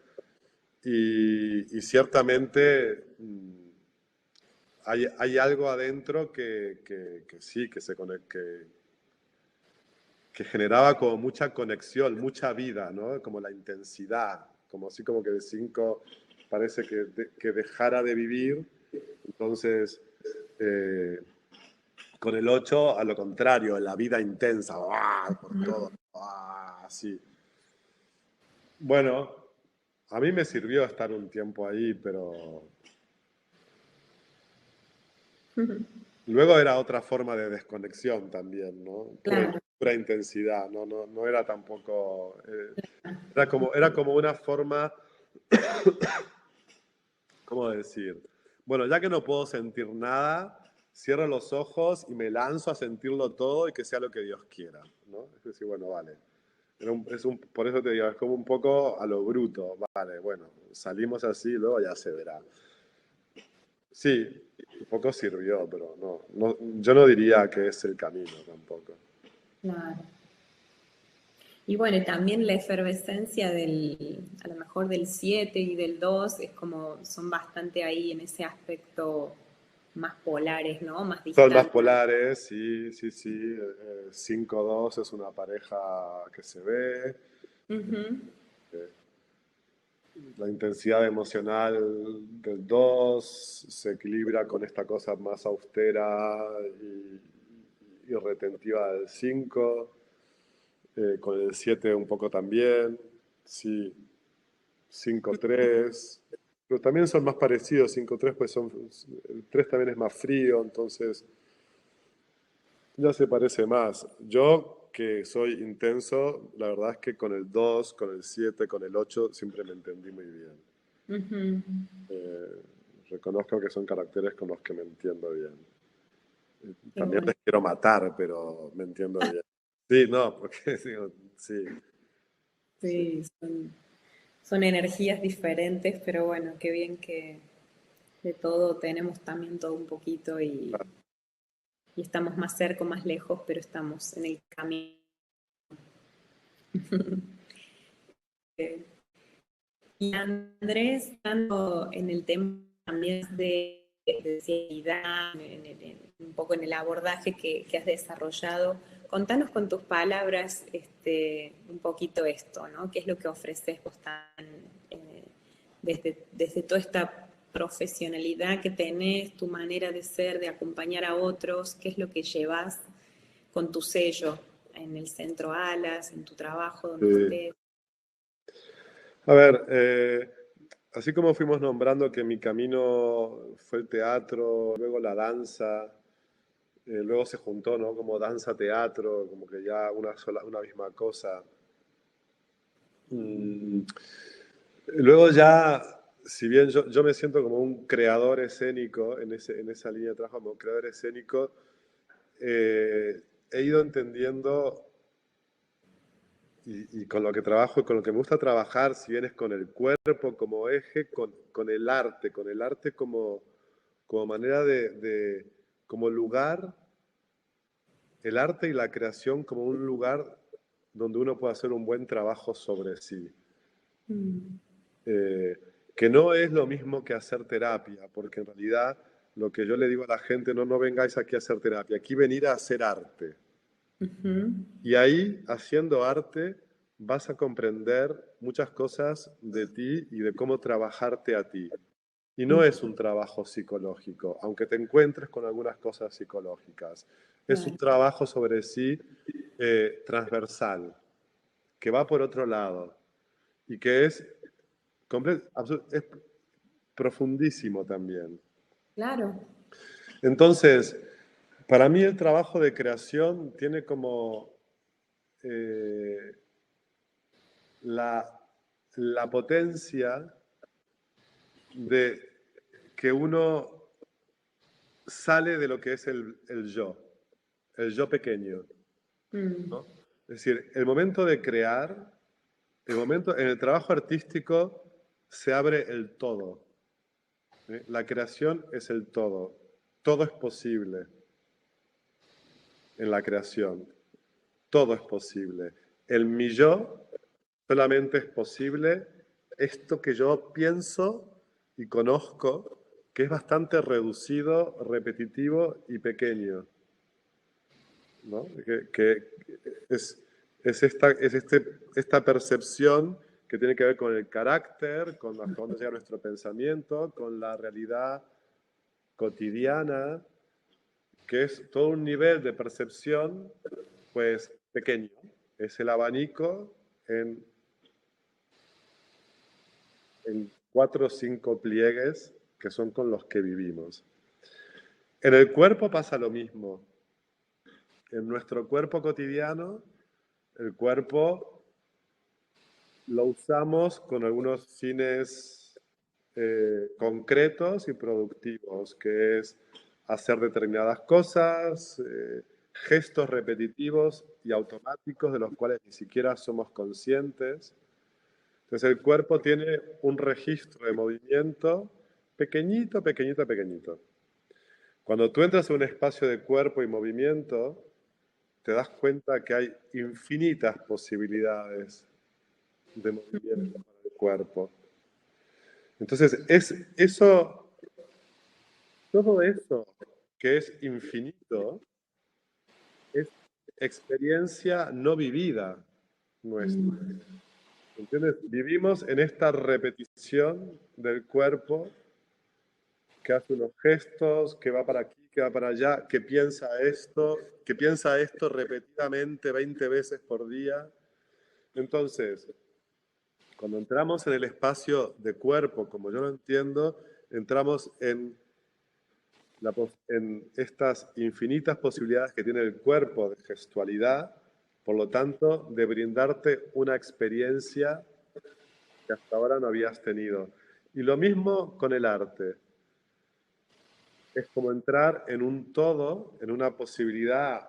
Y ciertamente hay algo adentro que sí, que generaba como mucha conexión, mucha vida, ¿no? Como la intensidad, como así como que el 5 parece que dejara de vivir. Entonces, eh, con el 8 a lo contrario, la vida intensa, ¡ah! Por todo, ¡ah! Así. Bueno, a mí me sirvió estar un tiempo ahí, pero luego era otra forma de desconexión también, ¿no? Claro. Pura intensidad, no era tampoco... era como una forma, ¿cómo decir? Bueno, ya que no puedo sentir nada, cierro los ojos y me lanzo a sentirlo todo y que sea lo que Dios quiera, ¿no? Es decir, bueno, vale. Por eso te digo, es como un poco a lo bruto, vale, bueno, salimos así, luego ya se verá. Sí, un poco sirvió, pero yo no diría que es el camino tampoco. Claro. Y bueno, y también la efervescencia a lo mejor del 7 y del 2 es como, son bastante ahí en ese aspecto más polares, ¿no? Más Son más distantes. polares, sí, sí, sí. 5-2 es una pareja que se ve. Ujú. eh, La intensidad emocional del 2 se equilibra con esta cosa más austera y retentiva del 5, con el 7 un poco también, sí, 5-3, pero también son más parecidos, 5-3 pues el 3 también es más frío, entonces ya se parece más. Yo, que soy intenso, la verdad es que con el 2, con el 7, con el 8 siempre me entendí muy bien. Ujú. Eh, Reconozco que son caracteres con los que me entiendo bien. Qué También bueno. les quiero matar, pero me entiendo bien. Sí, no, porque digo, sí, sí. Sí, son energías diferentes, pero bueno, qué bien que de todo tenemos también todo un poquito y estamos más cerca, más lejos, pero estamos en el camino. Y Andrés, estando en el tema también de ansiedad, un poco en el abordaje que has desarrollado, contanos con tus palabras un poquito esto, ¿no? ¿Qué es lo que ofreces vos eh, desde toda esta profesionalidad que tenés, tu manera de ser, de acompañar a otros? ¿Qué es lo que llevas con tu sello en el centro Alas, en tu trabajo, donde Sí. estés? A ver, así como fuimos nombrando que mi camino fue el teatro, luego la danza, luego se juntó, ¿no? Como danza-teatro, como que ya una misma cosa. Mm, Luego ya, si bien yo me siento como un creador escénico en esa línea de trabajo, como creador escénico, he ido entendiendo y con lo que trabajo y con lo que me gusta trabajar, si bien es con el cuerpo como eje, con el arte como manera como lugar, el arte y la creación como un lugar donde uno puede hacer un buen trabajo sobre sí. Mm. Eh, que no es lo mismo que hacer terapia, porque en realidad lo que yo le digo a la gente, no vengáis aquí a hacer terapia, aquí venir a hacer arte. Ujú. Y ahí, haciendo arte, vas a comprender muchas cosas de ti y de cómo trabajarte a ti. Y no es un trabajo psicológico, aunque te encuentres con algunas cosas psicológicas. Es un Claro. trabajo sobre sí transversal. que va por otro lado y que es profundísimo también. Claro. Entonces, para mí el trabajo de creación tiene como eh, la potencia de que uno sale de lo que es el yo pequeño, Mm. ¿no? Es decir, el momento de crear, el momento en el trabajo artístico se abre el todo. ¿Sí? La creación es el todo. Todo es posible en la creación. Todo es posible. El mi yo solamente es posible esto que yo pienso y conozco, que es bastante reducido, repetitivo y pequeño, ¿no? Que esta percepción que tiene que ver con el carácter, con hasta dónde llega nuestro pensamiento, con la realidad cotidiana, que es todo un nivel de percepción, pues pequeño. Es el abanico en 4 o 5 pliegues que son con los que vivimos. En el cuerpo pasa lo mismo. En nuestro cuerpo cotidiano, el cuerpo lo usamos con algunos fines concretos y productivos, que es hacer determinadas cosas, gestos repetitivos y automáticos de los cuales ni siquiera somos conscientes. Entonces el cuerpo tiene un registro de movimiento pequeñito, pequeñito, pequeñito. Cuando tú entras en un espacio de cuerpo y movimiento, te das cuenta que hay infinitas posibilidades de movimiento para el cuerpo. Entonces, todo eso que es infinito, es experiencia no vivida nuestra. ¿Entiendes? Vivimos en esta repetición del cuerpo que hace unos gestos, que va para aquí, que va para allá, que piensa esto repetidamente 20 veces por día. Entonces, cuando entramos en el espacio de cuerpo, como yo lo entiendo, entramos en estas infinitas posibilidades que tiene el cuerpo de gestualidad, por lo tanto, de brindarte una experiencia que hasta ahora no habías tenido. Y lo mismo con el arte. Es como entrar en un todo, en una posibilidad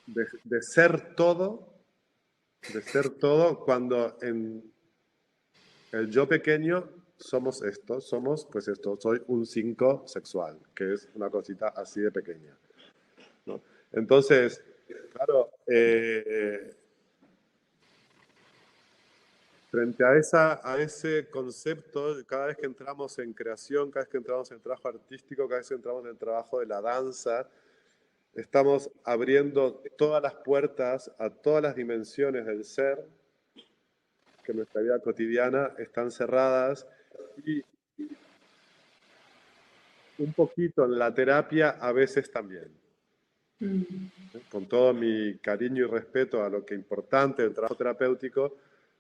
de ser todo, cuando en el yo pequeño somos esto, pues esto, soy un 5 sexual, que es una cosita así de pequeña, ¿no? Entonces, claro, frente a ese concepto, cada vez que entramos en creación, cada vez que entramos en el trabajo artístico, cada vez que entramos en el trabajo de la danza, estamos abriendo todas las puertas a todas las dimensiones del ser que en nuestra vida cotidiana están cerradas, y un poquito en la terapia a veces también. Con todo mi cariño y respeto a lo que es importante del trabajo terapéutico,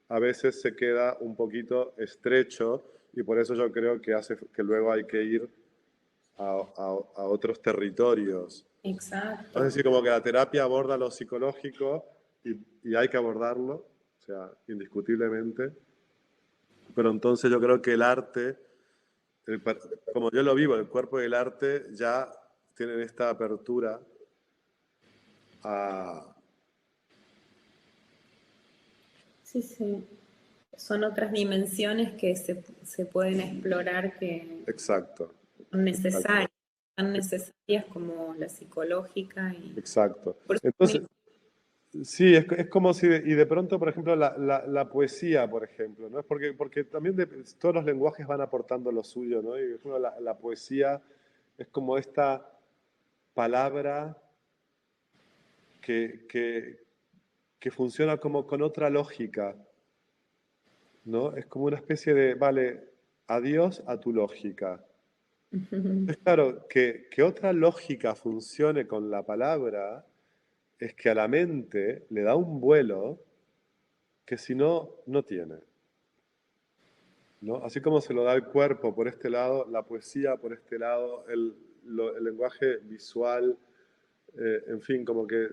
a veces se queda un poquito estrecho, y por eso yo creo que hace que luego hay que ir a otros territorios. Es Exacto. decir, como que la terapia aborda lo psicológico y hay que abordarlo, o sea, indiscutiblemente. Pero entonces yo creo que el arte, como yo lo vivo, el cuerpo y el arte ya tienen esta apertura a... Sí, sí. Son otras dimensiones que se pueden explorar que Exacto, son exacto, necesarias, tan necesarias como la psicológica y exacto. por eso Entonces, sí, es como si, y de pronto, por ejemplo, la poesía, por ejemplo, ¿no? Porque también todos los lenguajes van aportando lo suyo, ¿no? Y por ejemplo, la poesía es como esta palabra que, que, que funciona como con otra lógica, ¿no? Es como una especie de, vale, adiós a tu lógica. Es claro, que otra lógica funcione con la palabra es que a la mente le da un vuelo que si no, no tiene, ¿no? Así como se lo da el cuerpo por este lado, la poesía por este lado, el lenguaje visual, en fin, como que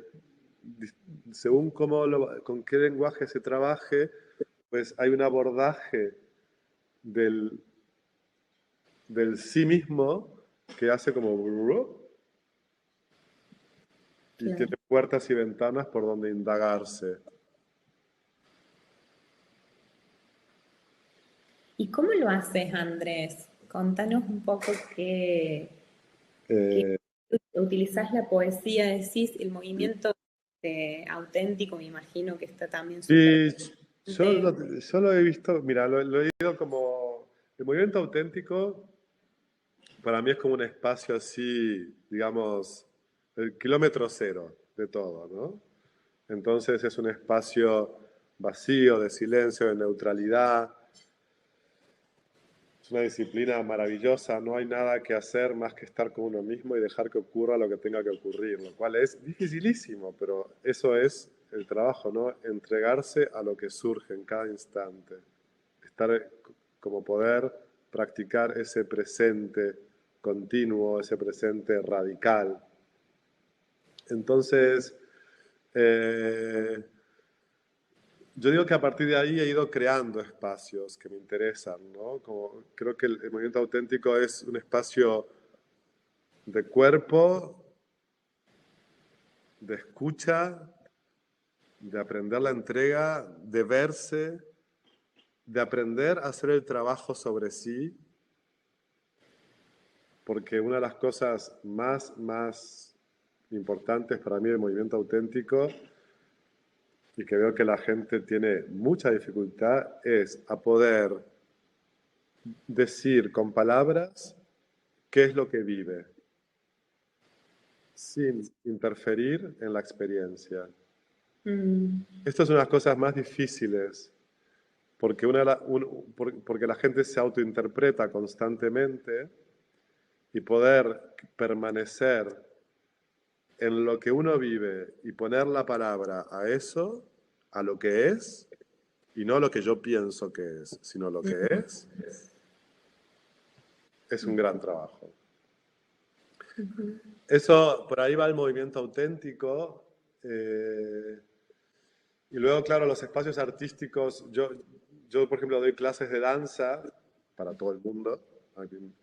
según con qué lenguaje se trabaje, pues hay un abordaje del, del sí mismo que hace como y Claro. tiene puertas y ventanas por donde indagarse. ¿Y cómo lo haces, Andrés? Contanos un poco qué Eh, utilizás la poesía, decís, el movimiento auténtico, me imagino que está también súper y presente. yo lo he visto, mira, lo he ido como, el movimiento auténtico para mí es como un espacio así, digamos, el kilómetro cero de todo, ¿no? Entonces es un espacio vacío, de silencio, de neutralidad. Es una disciplina maravillosa, no hay nada que hacer más que estar con uno mismo y dejar que ocurra lo que tenga que ocurrir, lo cual es dificilísimo, pero eso es el trabajo, ¿no? Entregarse a lo que surge en cada instante. Estar como poder practicar ese presente continuo, ese presente radical. Entonces, eh, yo digo que a partir de ahí he ido creando espacios que me interesan, ¿no? Como, creo que el movimiento auténtico es un espacio de cuerpo, de escucha, de aprender la entrega, de verse, de aprender a hacer el trabajo sobre sí, porque una de las cosas más importantes para mí del movimiento auténtico y que veo que la gente tiene mucha dificultad es a poder decir con palabras qué es lo que vive, sin interferir en la experiencia. Mm, Esto es una de las cosas más difíciles, porque, porque la gente se autointerpreta constantemente y poder permanecer en lo que uno vive y poner la palabra a eso, a lo que es, y no lo que yo pienso que es, sino lo que es un gran trabajo. ujú. Eso, por ahí va el movimiento auténtico. eh, y luego, claro, los espacios artísticos. Yo, por ejemplo, doy clases de danza para todo el mundo.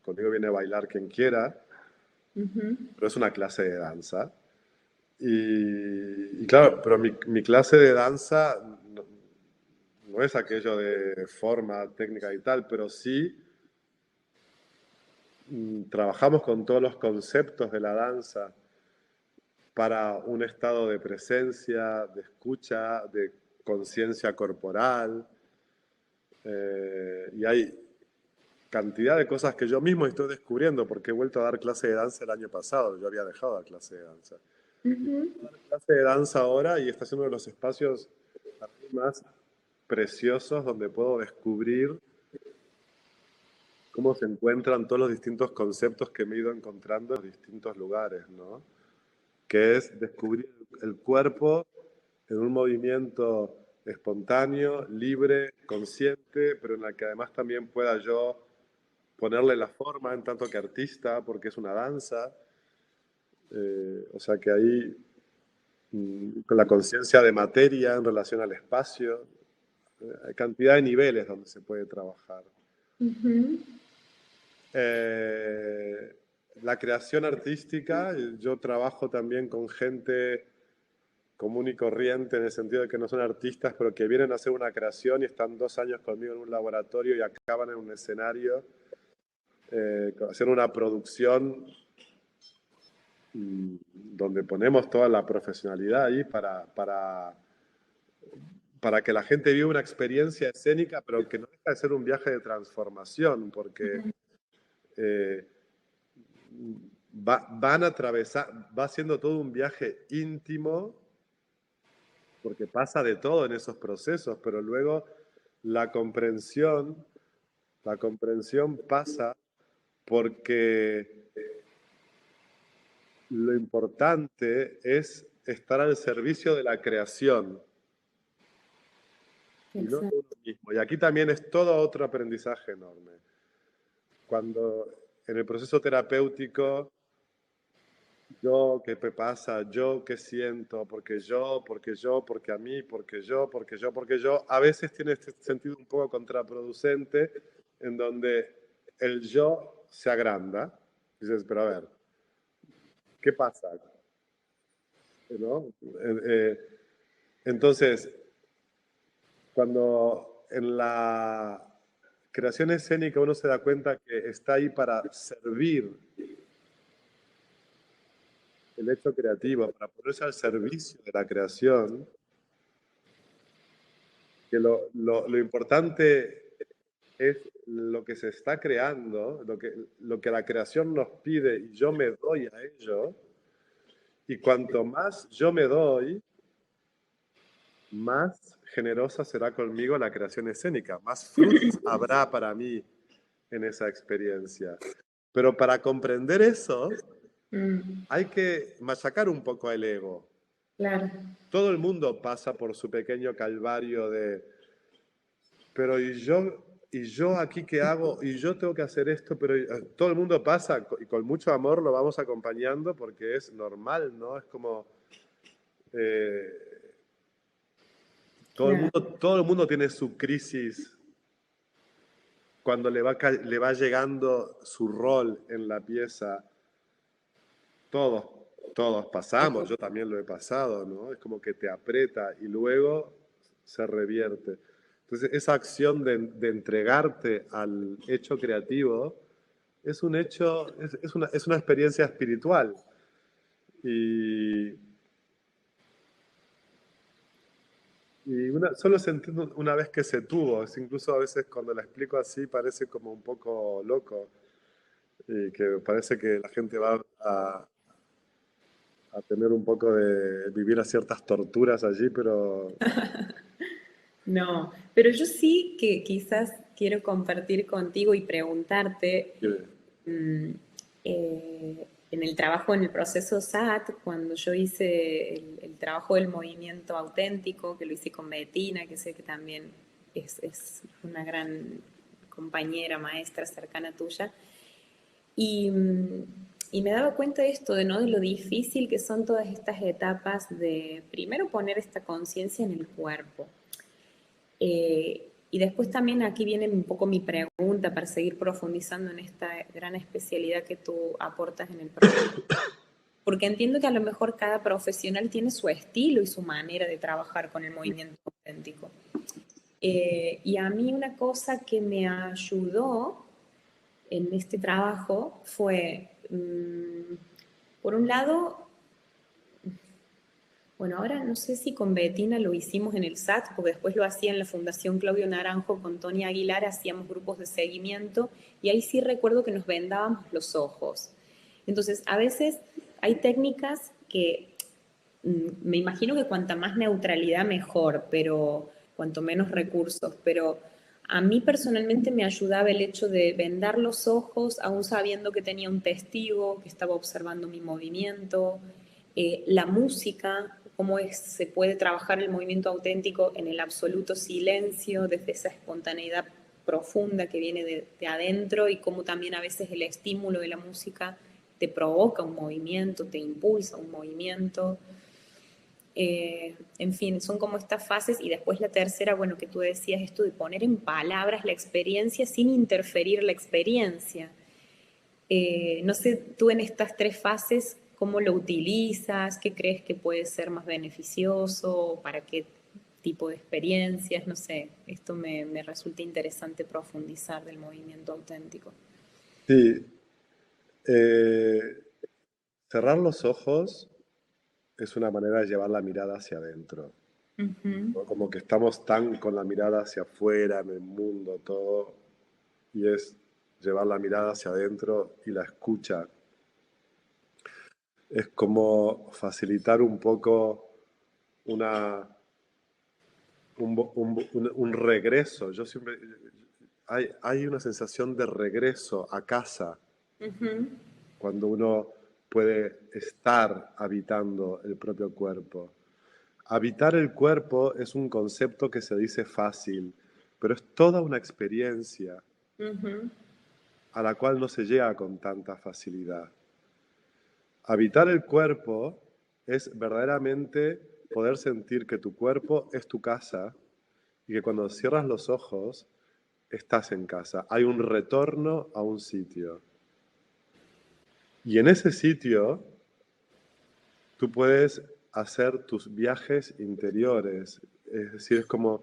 Conmigo viene a bailar quien quiera, Ujú. pero es una clase de danza. Y claro, pero mi clase de danza no, no es aquello de forma, técnica y tal, pero sí trabajamos con todos los conceptos de la danza para un estado de presencia, de escucha, de conciencia corporal. Y hay cantidad de cosas que yo mismo estoy descubriendo porque he vuelto a dar clase de danza el año pasado. Yo había dejado la clase de danza. Y Ujú. vuelvo a dar clase de danza ahora y está siendo uno de los espacios para mí más preciosos donde puedo descubrir cómo se encuentran todos los distintos conceptos que me he ido encontrando en distintos lugares, ¿no? Que es descubrir el cuerpo en un movimiento espontáneo, libre, consciente, pero en la que además también pueda yo ponerle la forma en tanto que artista, porque es una danza. O sea que ahí, con la conciencia de materia en relación al espacio, hay cantidad de niveles donde se puede trabajar. Ujú. Eh, la creación artística, yo trabajo también con gente común y corriente en el sentido de que no son artistas, pero que vienen a hacer una creación y están 2 años conmigo en un laboratorio y acaban en un escenario, hacer una producción donde ponemos toda la profesionalidad ahí para que la gente viva una experiencia escénica, pero que no deja de ser un viaje de transformación, porque eh, van a atravesar, va siendo todo un viaje íntimo, porque pasa de todo en esos procesos, pero luego la comprensión, la comprensión pasa porque lo importante es estar al servicio de la creación. y no de Exacto. uno mismo. Y aquí también es todo otro aprendizaje enorme. Cuando en el proceso terapéutico, yo, ¿qué me pasa? Yo, ¿qué siento? Porque a mí, porque yo, a veces tiene este sentido un poco contraproducente, en donde el yo se agranda. Dices, pero a ver, ¿qué pasa? ¿No? Entonces, cuando en la creación escénica uno se da cuenta que está ahí para servir el hecho creativo, para ponerse al servicio de la creación, que lo importante es lo que se está creando, lo que la creación nos pide y yo me doy a ello, y cuanto más yo me doy, más generosa será conmigo la creación escénica, más frutos habrá para mí en esa experiencia. Pero para comprender eso, Mm, hay que machacar un poco el ego. claro, Todo el mundo pasa por su pequeño calvario de, pero y yo aquí qué hago? Y yo tengo que hacer esto, pero todo el mundo pasa y con mucho amor lo vamos acompañando porque es normal, ¿no? Es como eh, claro. todo el mundo tiene su crisis cuando le va llegando su rol en la pieza. Todos, todos pasamos, yo también lo he pasado, ¿no? Es como que te aprieta y luego se revierte. Entonces, esa acción de entregarte al hecho creativo es un hecho, es una experiencia espiritual. Y, solo se entiende una vez que se tuvo. Es incluso a veces cuando la explico así parece como un poco loco y que parece que la gente va a tener un poco de vivir a ciertas torturas allí, pero No, pero yo sí que quizás quiero compartir contigo y preguntarte, mm, en el trabajo, en el proceso SAT, cuando yo hice el trabajo del movimiento auténtico, que lo hice con Betina, que sé que también es una gran compañera, maestra cercana tuya, y, y me daba cuenta de esto, ¿no? De lo difícil que son todas estas etapas de primero poner esta conciencia en el cuerpo. Y después también aquí viene un poco mi pregunta para seguir profundizando en esta gran especialidad que tú aportas en el programa. Porque entiendo que a lo mejor cada profesional tiene su estilo y su manera de trabajar con el movimiento auténtico. Y a mí una cosa que me ayudó en este trabajo fue, por un lado, bueno, ahora no sé si con Betina lo hicimos en el SAT, porque después lo hacía en la Fundación Claudio Naranjo con Tony Aguilar, hacíamos grupos de seguimiento y ahí sí recuerdo que nos vendábamos los ojos. Entonces, a veces hay técnicas que me imagino que cuanta más neutralidad mejor, pero cuanto menos recursos, pero a mí personalmente me ayudaba el hecho de vendar los ojos, aún sabiendo que tenía un testigo que estaba observando mi movimiento, la música, se puede trabajar el movimiento auténtico en el absoluto silencio, desde esa espontaneidad profunda que viene de adentro y cómo también a veces el estímulo de la música te provoca un movimiento, te impulsa un movimiento. En fin, son como estas fases y después la tercera, bueno, que tú decías esto de poner en palabras la experiencia sin interferir la experiencia. No sé, tú en estas tres fases, ¿cómo lo utilizas? ¿Qué crees que puede ser más beneficioso? ¿Para qué tipo de experiencias? No sé, esto me resulta interesante profundizar del movimiento auténtico. sí, eh, cerrar los ojos es una manera de llevar la mirada hacia adentro, Ujú. ¿no? Como que estamos tan con la mirada hacia afuera, en el mundo, todo, y es llevar la mirada hacia adentro y la escucha. Es como facilitar un poco una, un regreso. Yo siempre, hay una sensación de regreso a casa Ujú. cuando uno puede estar habitando el propio cuerpo. Habitar el cuerpo es un concepto que se dice fácil, pero es toda una experiencia a la cual no se llega con tanta facilidad. Habitar el cuerpo es verdaderamente poder sentir que tu cuerpo es tu casa y que cuando cierras los ojos estás en casa. Hay un retorno a un sitio. Y en ese sitio tú puedes hacer tus viajes interiores. Es decir, es como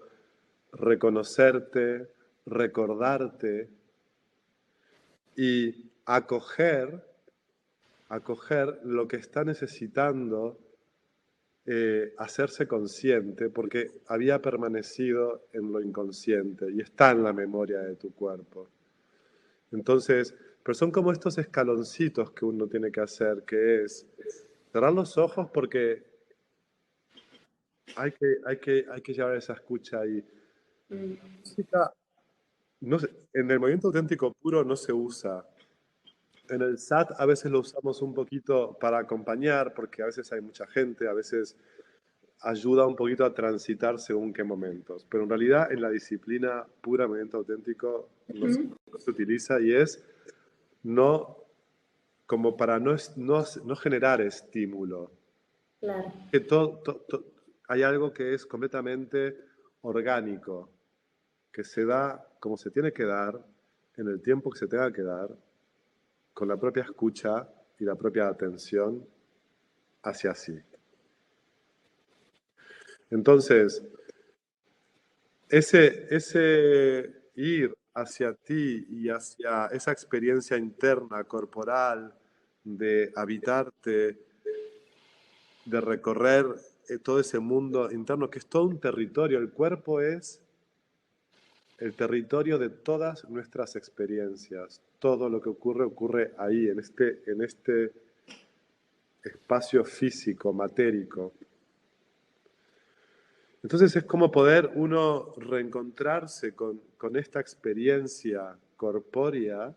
reconocerte, recordarte y acoger lo que está necesitando hacerse consciente, porque había permanecido en lo inconsciente y está en la memoria de tu cuerpo. Entonces, pero son como estos escaloncitos que uno tiene que hacer, que es cerrar los ojos porque hay que llevar esa escucha ahí. Música, no sé, en el movimiento auténtico puro no se usa. En el SAT a veces lo usamos un poquito para acompañar, porque a veces hay mucha gente, a veces ayuda un poquito a transitar según qué momentos. Pero en realidad en la disciplina pura movimiento auténtico no se utiliza y es no, como para no generar estímulo. Claro. Que hay algo que es completamente orgánico, que se da como se tiene que dar, en el tiempo que se tenga que dar, con la propia escucha y la propia atención hacia sí. Entonces, ese ir hacia ti y hacia esa experiencia interna, corporal, de habitarte, de recorrer todo ese mundo interno, que es todo un territorio. El cuerpo es el territorio de todas nuestras experiencias. Todo lo que ocurre, ocurre ahí, en este espacio físico, matérico. Entonces es como poder uno reencontrarse con esta experiencia corpórea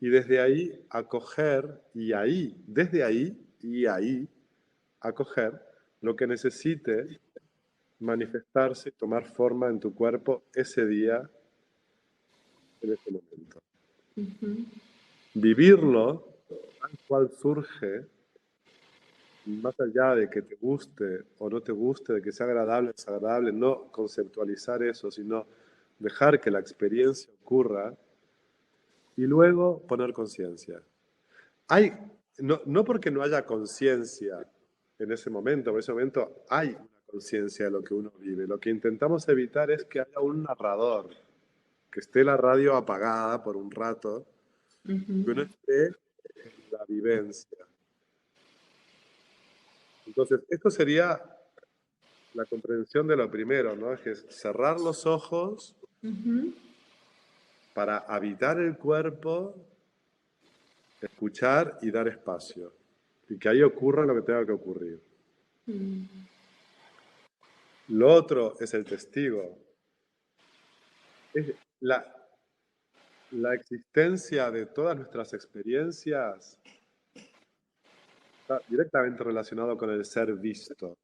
y desde ahí acoger, desde ahí y ahí, acoger lo que necesite manifestarse, tomar forma en tu cuerpo ese día, en ese momento. Vivirlo tal cual surge, más allá de que te guste o no te guste, de que sea agradable o desagradable, no conceptualizar eso, sino dejar que la experiencia ocurra y luego poner conciencia. No porque no haya conciencia en ese momento hay una conciencia de lo que uno vive. Lo que intentamos evitar es que haya un narrador, que esté la radio apagada por un rato, que uno esté en la vivencia. Entonces, esto sería la comprensión de lo primero, ¿no? Es que es cerrar los ojos para habitar el cuerpo, escuchar y dar espacio. Y que ahí ocurra lo que tenga que ocurrir. Lo otro es el testigo. Es la existencia de todas nuestras experiencias está directamente relacionado con el ser visto.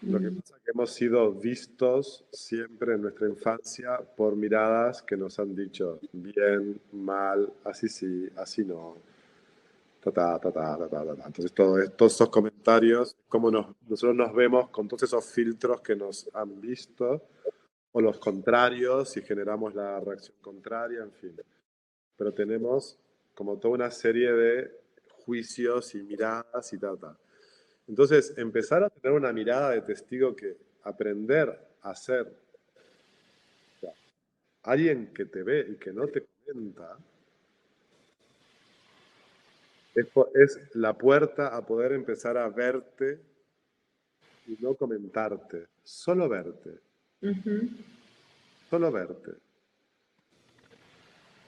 Lo que pasa es que hemos sido vistos siempre en nuestra infancia por miradas que nos han dicho bien, mal, así sí, así no. Entonces, todos esos comentarios, como nosotros nos vemos con todos esos filtros que nos han visto, o los contrarios, si generamos la reacción contraria, en fin. Pero tenemos como toda una serie de juicios y miradas y tal. Entonces, empezar a tener una mirada de testigo, que aprender a ser, o sea, alguien que te ve y que no te comenta, es la puerta a poder empezar a verte y no comentarte, solo verte. Solo verte.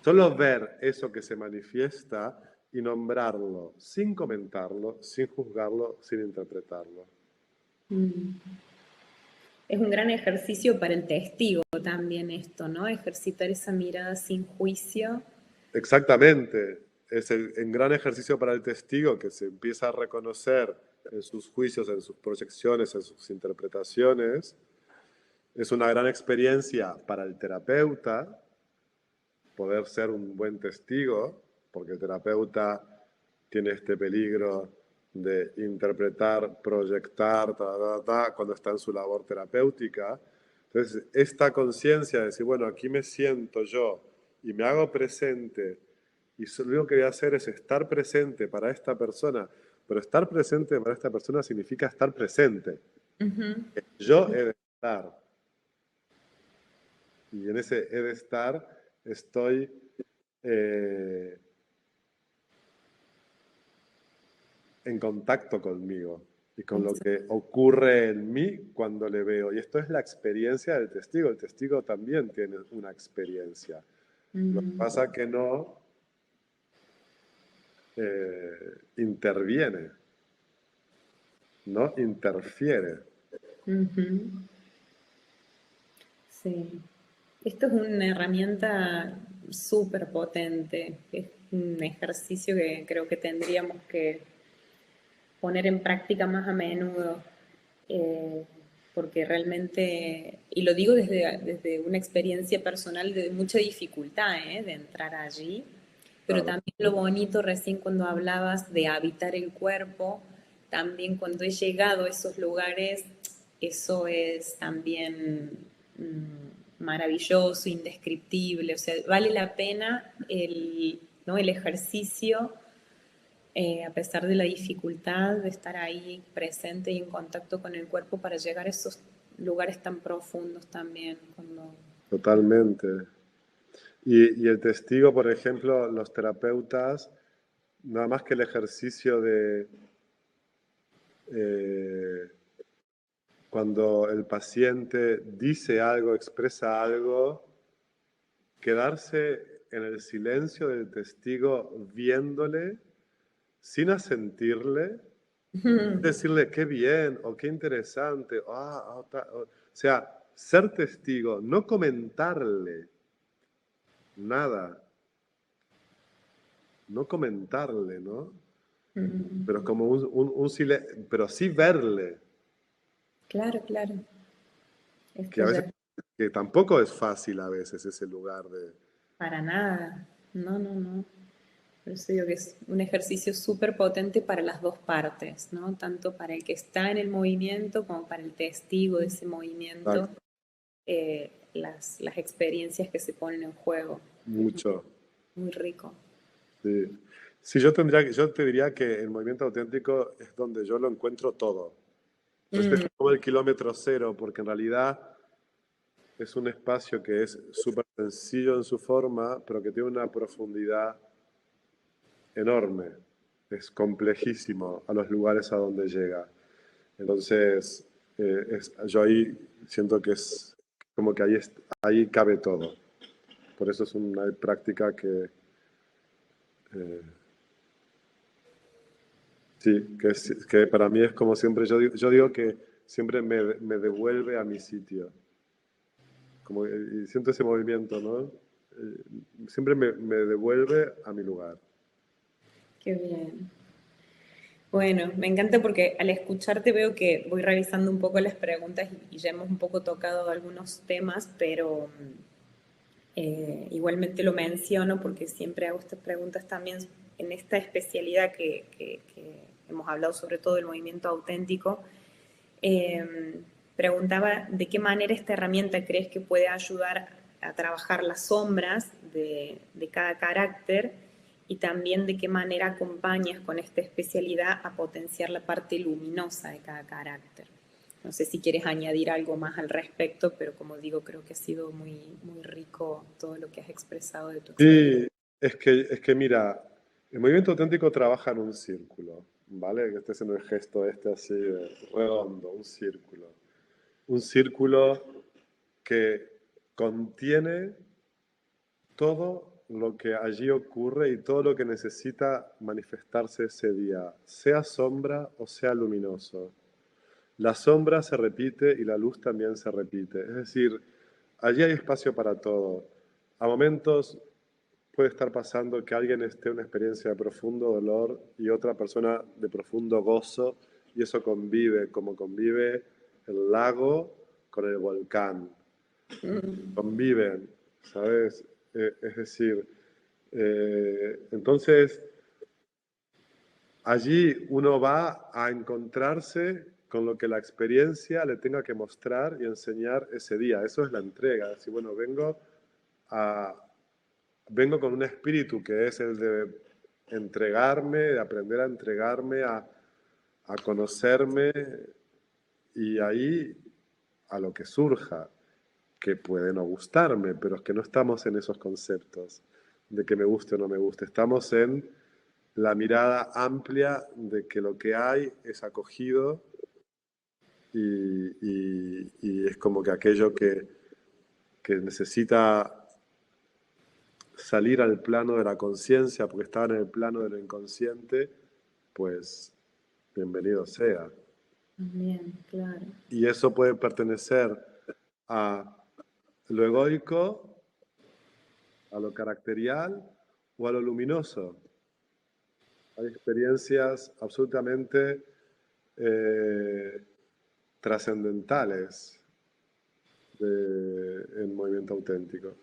Solo ver eso que se manifiesta y nombrarlo, sin comentarlo, sin juzgarlo, sin interpretarlo. Es un gran ejercicio para el testigo también esto, ¿no? Ejercitar esa mirada sin juicio. Exactamente. es el gran ejercicio para el testigo que se empieza a reconocer en sus juicios, en sus proyecciones, en sus interpretaciones. Es una gran experiencia para el terapeuta poder ser un buen testigo, porque el terapeuta tiene este peligro de interpretar, proyectar, cuando está en su labor terapéutica. Entonces, esta conciencia de decir, bueno, aquí me siento yo y me hago presente, y lo único que voy a hacer es estar presente para esta persona, pero estar presente para esta persona significa estar presente. Ujú. Yo he de estar. Y en ese he de estar estoy en contacto conmigo y con lo que ocurre en mí cuando le veo. Y esto es la experiencia del testigo. El testigo también tiene una experiencia. Lo que Mm, pasa que no interviene, no interfiere. ujú. Sí. Esto es una herramienta súper potente, es un ejercicio que creo que tendríamos que poner en práctica más a menudo, eh, porque realmente, y lo digo desde una experiencia personal de mucha dificultad, de entrar allí, pero Claro, también lo bonito recién cuando hablabas de habitar el cuerpo, también cuando he llegado a esos lugares, eso es también maravilloso, indescriptible, o sea, vale la pena ¿no? el ejercicio a pesar de la dificultad de estar ahí presente y en contacto con el cuerpo para llegar a esos lugares tan profundos también. totalmente. Y el testigo, por ejemplo, los terapeutas, nada más que el ejercicio de eh, cuando el paciente dice algo, expresa algo, quedarse en el silencio del testigo viéndole, sin asentirle, decirle qué bien o qué interesante, o sea, ser testigo, no comentarle nada, no comentarle, ¿no? Pero como un silencio, pero sí verle, Claro, claro. que a Esto veces, ya que tampoco es fácil a veces ese lugar de... para nada. No, no, no. Por eso digo que es un ejercicio súper potente para las dos partes, ¿no? Tanto para el que está en el movimiento como para el testigo de ese movimiento, Exacto, las experiencias que se ponen en juego. Es mucho. muy rico. Sí, sí yo te diría que el movimiento auténtico es donde yo lo encuentro todo. Pues es Mm, como el kilómetro cero, porque en realidad es un espacio que es súper sencillo en su forma, pero que tiene una profundidad enorme. Es complejísimo a los lugares a donde llega. Entonces, yo ahí siento que es como que ahí cabe todo. Por eso es una práctica que, eh, sí, que para mí es como siempre, yo digo que siempre me devuelve a mi sitio. Como, y siento ese movimiento, ¿no? Siempre me devuelve a mi lugar. qué bien. Bueno, me encanta porque al escucharte veo que voy revisando un poco las preguntas y ya hemos un poco tocado algunos temas, pero igualmente lo menciono porque siempre hago estas preguntas también en esta especialidad que hemos hablado sobre todo del movimiento auténtico. Eh, Preguntaba de qué manera esta herramienta crees que puede ayudar a trabajar las sombras de cada carácter y también de qué manera acompañas con esta especialidad a potenciar la parte luminosa de cada carácter. No sé si quieres añadir algo más al respecto, pero como digo, creo que ha sido muy, muy rico todo lo que has expresado de tu experiencia. Sí, es que mira, el movimiento auténtico trabaja en un círculo, ¿vale? Que esté haciendo el gesto este así redondo, un círculo. Un círculo que contiene todo lo que allí ocurre y todo lo que necesita manifestarse ese día, sea sombra o sea luminoso. La sombra se repite y la luz también se repite. Es decir, allí hay espacio para todo. A momentos puede estar pasando que alguien esté en una experiencia de profundo dolor y otra persona de profundo gozo, y eso convive, como convive el lago con el volcán. Conviven, ¿sabes? Es decir, entonces allí uno va a encontrarse con lo que la experiencia le tenga que mostrar y enseñar ese día. Eso es la entrega. Es decir, bueno, a, vengo con un espíritu que es el de entregarme, de aprender a entregarme, a conocerme y ahí a lo que surja, que puede no gustarme, pero es que no estamos en esos conceptos de que me guste o no me guste. Estamos en la mirada amplia de que lo que hay es acogido y es como que aquello que necesita salir al plano de la conciencia porque estaba en el plano de lo inconsciente, pues bienvenido sea. Bien, claro. Y eso puede pertenecer a lo egoico, a lo caracterial o a lo luminoso. Hay experiencias absolutamente trascendentales en movimiento auténtico.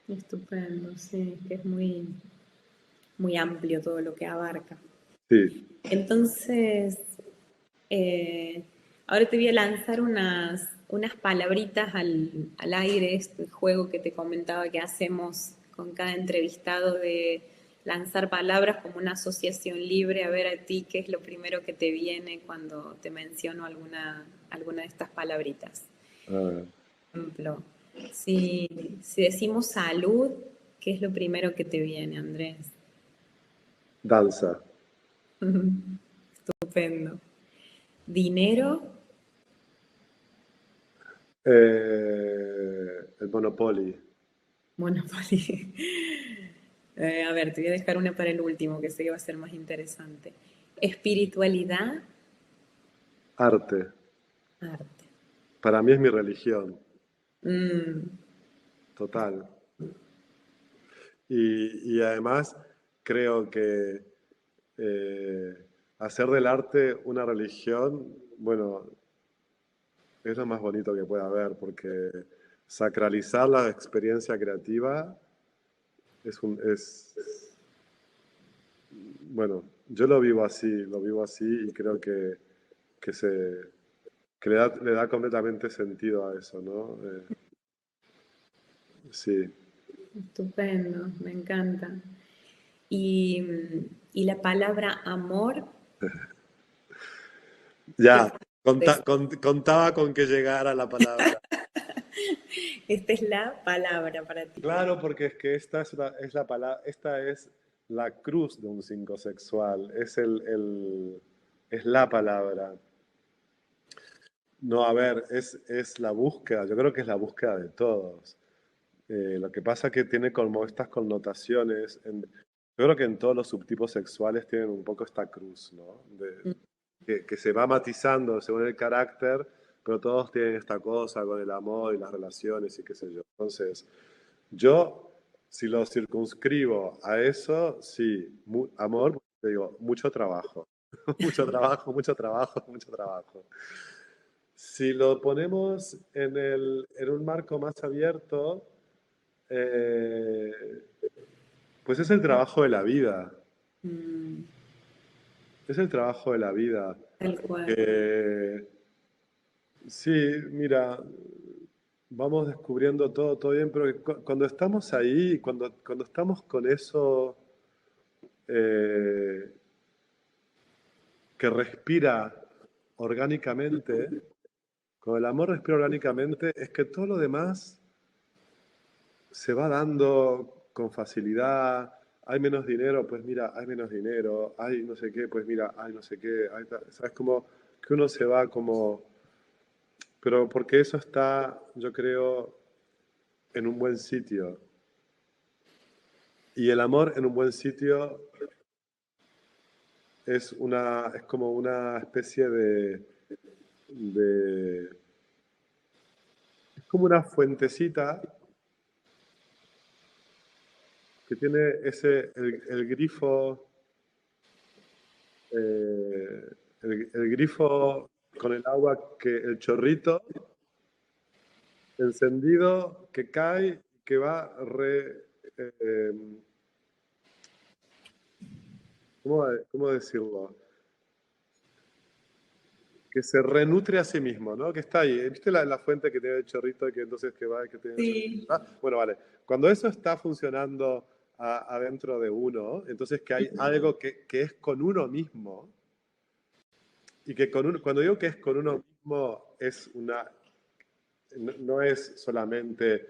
Estupendo, sí, que es muy, muy amplio todo lo que abarca. Sí. Entonces, ahora te voy a lanzar unas palabritas al aire, este juego que te comentaba que hacemos con cada entrevistado de lanzar palabras como una asociación libre, a ver a ti qué es lo primero que te viene cuando te menciono alguna de estas palabritas. Ah, Por ejemplo, si decimos salud, ¿qué es lo primero que te viene, Andrés? danza. Estupendo. Dinero, El Monopoly. Monopoly. A ver, te voy a dejar una para el último, que sé que va a ser más interesante. Espiritualidad, Arte. arte. Para mí es mi religión. Mm, Total. Y además creo que hacer del arte una religión, bueno, es lo más bonito que puede haber, porque sacralizar la experiencia creativa bueno, yo lo vivo así y creo que, se, que le da completamente sentido a eso, ¿no? Sí. estupendo, me encanta. Y, y la palabra amor, ¿qué Ya, es? contaba con que llegara la palabra. Esta es la palabra para ti. Claro, porque es que es la palabra, esta es la cruz de un psicosexual, es la palabra. No, a ver, es la búsqueda, yo creo que es la búsqueda de todos. Lo que pasa es que tiene como estas connotaciones, yo creo que en todos los subtipos sexuales tienen un poco esta cruz, ¿no? Que se va matizando según el carácter, pero todos tienen esta cosa con el amor y las relaciones y qué sé yo. Entonces, yo, si lo circunscribo a eso, sí, amor, te digo, mucho trabajo, mucho trabajo, mucho trabajo, mucho trabajo. Si lo ponemos en un marco más abierto, eh, pues es el trabajo de la vida, Mm, es el trabajo de la vida. tal cual. Porque sí, mira, vamos descubriendo todo bien, pero cuando estamos ahí, cuando estamos con eso eh, que respira orgánicamente, con el amor respira orgánicamente, es que todo lo demás se va dando con facilidad. Hay menos dinero, pues mira, hay menos dinero. Hay no sé qué, pues mira, hay no sé qué. ¿Sabes? Como que uno se va como... Pero porque eso está, yo creo, en un buen sitio. Y el amor en un buen sitio es como una especie de es como una fuentecita que tiene el grifo, el grifo con el agua, el chorrito encendido que cae, que va ¿cómo decirlo? Que se renutre a sí mismo, ¿no? Que está ahí. ¿Viste la fuente que tiene el chorrito y que entonces que va y que tiene el chorrito? Sí. Ah, bueno, vale. Cuando eso está funcionando adentro de uno, entonces que hay algo que es con uno mismo y que cuando digo que es con uno mismo no es solamente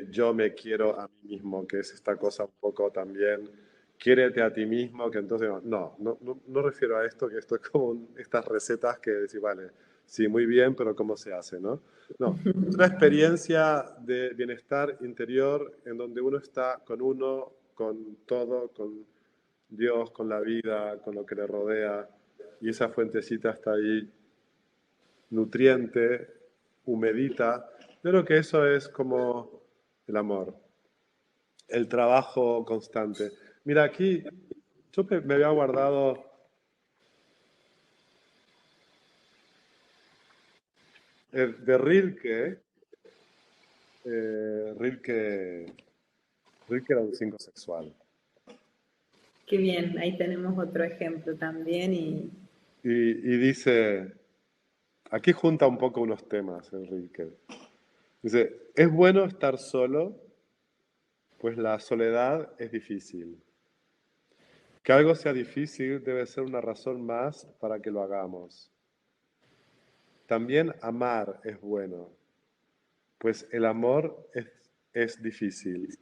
yo me quiero a mí mismo, que es esta cosa un poco también, quiérete a ti mismo, que entonces no refiero a esto, que esto es como estas recetas que decís, vale, sí, muy bien, pero ¿cómo se hace, no? No, es una experiencia de bienestar interior en donde uno está con uno, con todo, con Dios, con la vida, con lo que le rodea, y esa fuentecita está ahí nutriente, humedita. Yo creo que eso es como el amor, el trabajo constante. Mira, aquí yo me había guardado de Rilke. Rilke, Rilke era un cinco sexual. Qué bien, ahí tenemos otro ejemplo también y Y dice, aquí junta un poco unos temas en Rilke. Dice, es bueno estar solo, pues la soledad es difícil. Que algo sea difícil debe ser una razón más para que lo hagamos. También amar es bueno, pues el amor es difícil.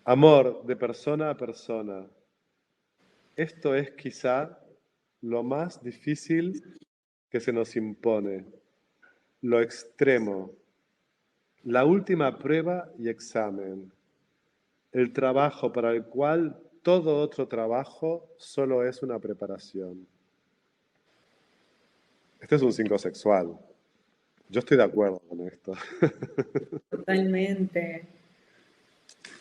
Amor de persona a persona. Esto es quizá lo más difícil que se nos impone, lo extremo, la última prueba y examen, el trabajo para el cual todo otro trabajo solo es una preparación. Este es un cinco sexual. Yo estoy de acuerdo con esto. totalmente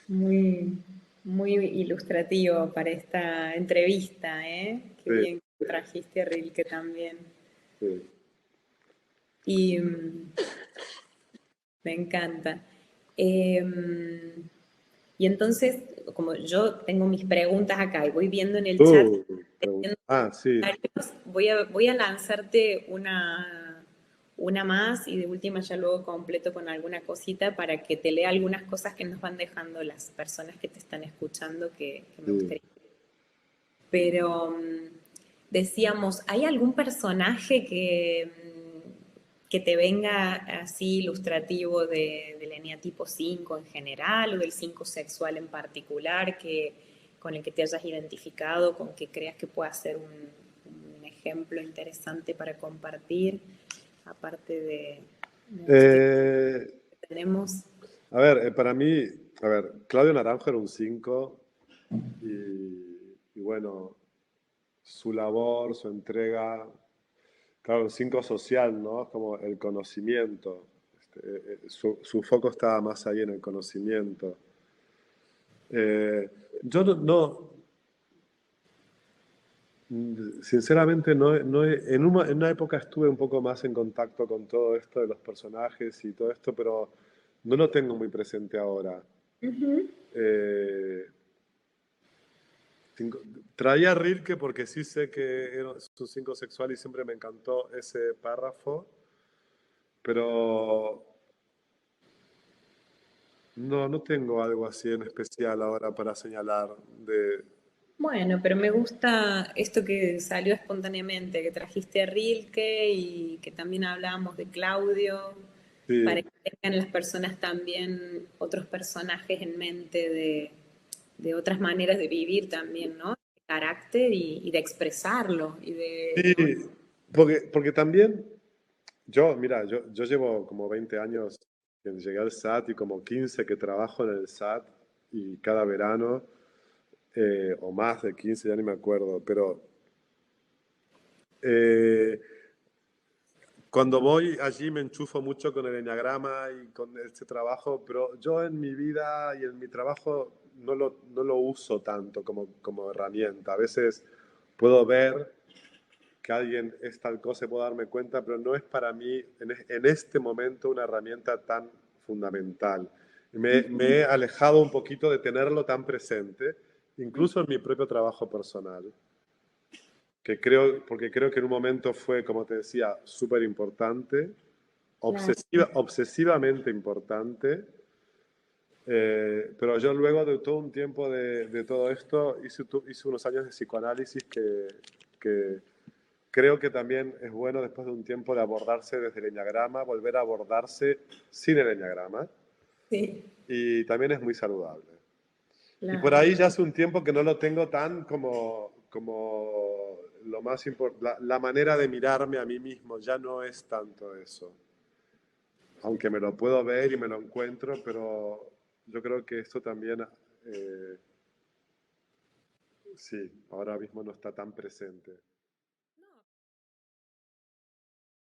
muy, muy ilustrativo para esta entrevista, ¿eh? Qué Sí, bien que trajiste a Rilke también. sí. Y me encanta. Em, y entonces, como yo tengo mis preguntas acá y voy viendo en el chat, Sí. voy a lanzarte una más y de última ya luego completo con alguna cosita para que te lea algunas cosas que nos van dejando las personas que te están escuchando que me Sí. gustaría. Pero decíamos, ¿hay algún personaje que te venga así ilustrativo del eneatipo 5 en general o del 5 sexual en particular con el que te hayas identificado, con que creas que pueda ser un ejemplo interesante para compartir, aparte de los que Eh, tenemos? a ver, para mí, a ver, Claudio Naranjo era un 5 y bueno, su labor, su entrega, claro, un 5 social, ¿no? Es como el conocimiento. Su foco estaba más ahí en el conocimiento. Yo sinceramente, en una época estuve un poco más en contacto con todo esto de los personajes y todo esto, pero no lo tengo muy presente ahora. Ujú. Eh, cinco- Traía a Rilke porque sí sé que era su cinco sexual y siempre me encantó ese párrafo, pero no tengo algo así en especial ahora para señalar de... Bueno, pero me gusta esto que salió espontáneamente, que trajiste a Rilke y que también hablábamos de Claudio, para Sí, que tengan las personas también otros personajes en mente de otras maneras de vivir también, ¿no? De carácter y de expresarlo y sí, bueno, porque también mira, yo llevo como 20 años que llegué al SAT y como 15 que trabajo en el SAT y cada verano, o más de 15 ya ni me acuerdo, pero eh, cuando voy allí me enchufo mucho con el eneagrama y con este trabajo, pero yo en mi vida y en mi trabajo no lo uso tanto como herramienta. A veces puedo ver que alguien es tal cosa y puedo darme cuenta, pero no es para mí en este momento una herramienta tan fundamental. Me he alejado un poquito de tenerlo tan presente, incluso en mi propio trabajo personal, porque creo que en un momento fue, como te decía, súper importante, Claro. obsesivamente importante, pero yo luego de todo un tiempo de todo esto hice unos años de psicoanálisis que creo que también es bueno después de un tiempo de abordarse desde el eneagrama, volver a abordarse sin el eneagrama, Sí, y también es muy saludable. Y por claro. ahí ya hace un tiempo que no lo tengo tan como lo más importante, la manera de mirarme a mí mismo ya no es tanto eso. Aunque me lo puedo ver y me lo encuentro, pero yo creo que esto también, sí, ahora mismo no está tan presente.